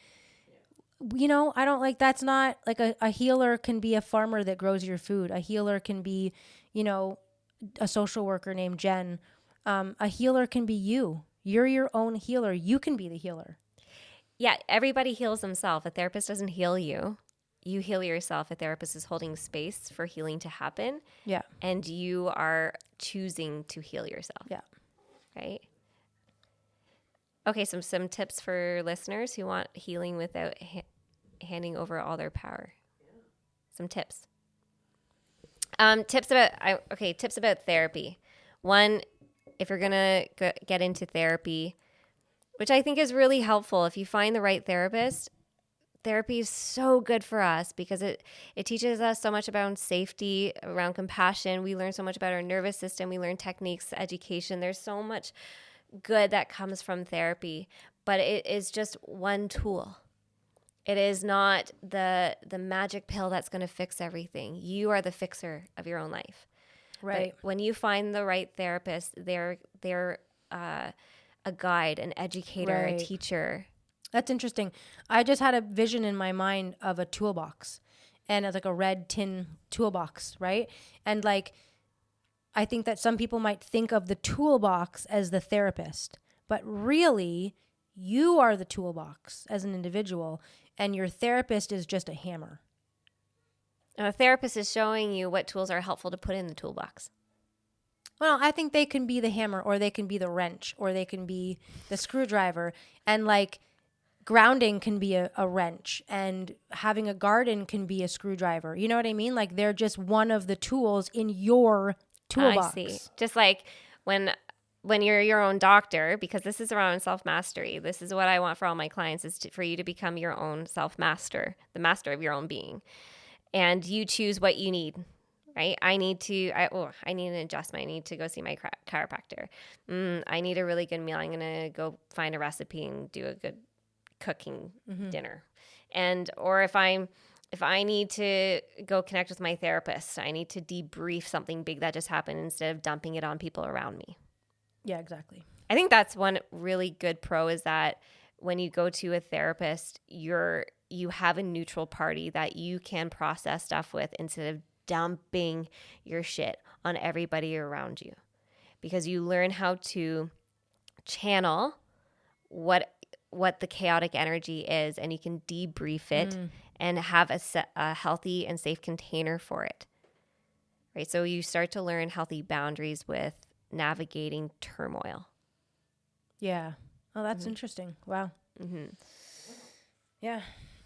Speaker 1: you know, I don't like, that's not like a healer can be a farmer that grows your food. A healer can be, you know, a social worker named Jen. A healer can be you. You're your own healer. You can be the healer.
Speaker 2: Yeah, everybody heals themselves. A therapist doesn't heal you. You heal yourself. A therapist is holding space for healing to happen. Yeah. And you are choosing to heal yourself. Yeah. Right? Okay, some tips for listeners who want healing without handing over all their power. Yeah. Some tips. Tips about therapy. One, if you're going to get into therapy, which I think is really helpful, if you find the right therapist, therapy is so good for us because it teaches us so much about safety, around compassion. We learn so much about our nervous system. We learn techniques, education. There's so much good that comes from therapy, but it is just one tool. It is not the magic pill that's going to fix everything. You are the fixer of your own life. Right. But when you find the right therapist, they're a guide, an educator, a teacher.
Speaker 1: That's interesting. I just had a vision in my mind of a toolbox, and it's like a red tin toolbox, right? And like, I think that some people might think of the toolbox as the therapist, but really you are the toolbox as an individual, and your therapist is just a hammer.
Speaker 2: And a therapist is showing you what tools are helpful to put in the toolbox.
Speaker 1: Well, I think they can be the hammer, or they can be the wrench, or they can be the screwdriver. And like grounding can be a wrench, and having a garden can be a screwdriver. You know what I mean? Like they're just one of the tools in your toolbox.
Speaker 2: I see. Just like when you're your own doctor, because this is around self-mastery. This is what I want for all my clients, is for you to become your own self-master, the master of your own being. And you choose what you need, right? I need an adjustment. I need to go see my chiropractor. I need a really good meal. I'm going to go find a recipe and do a good cooking dinner. Or if I need to go connect with my therapist, I need to debrief something big that just happened instead of dumping it on people around me.
Speaker 1: Yeah, exactly.
Speaker 2: I think that's one really good pro, is that when you go to a therapist, you have a neutral party that you can process stuff with instead of dumping your shit on everybody around you, because you learn how to channel what the chaotic energy is, and you can debrief it and have a healthy and safe container for it, right? So you start to learn healthy boundaries with navigating turmoil.
Speaker 1: Yeah. Oh, that's interesting. Wow. Yeah.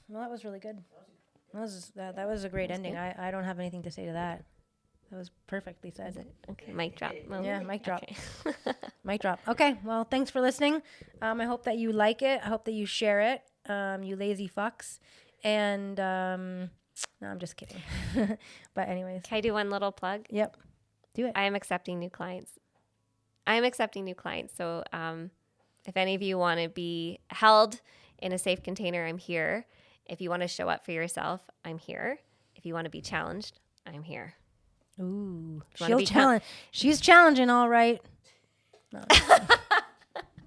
Speaker 1: Well, that was really good. That was a great ending. I don't have anything to say to that. That was perfectly said.
Speaker 2: Okay, mic drop.
Speaker 1: Yeah, mic drop.
Speaker 2: Okay.
Speaker 1: Mic drop. Okay, well, thanks for listening. I hope that you like it. I hope that you share it, you lazy fucks. And no, I'm just kidding. But anyways.
Speaker 2: Can I do one little plug?
Speaker 1: Yep. Do it.
Speaker 2: I am accepting new clients. So if any of you want to be held in a safe container, I'm here. If you want to show up for yourself, I'm here. If you want to be challenged, I'm here.
Speaker 1: Ooh, she'll challenge. She's challenging, all right. No.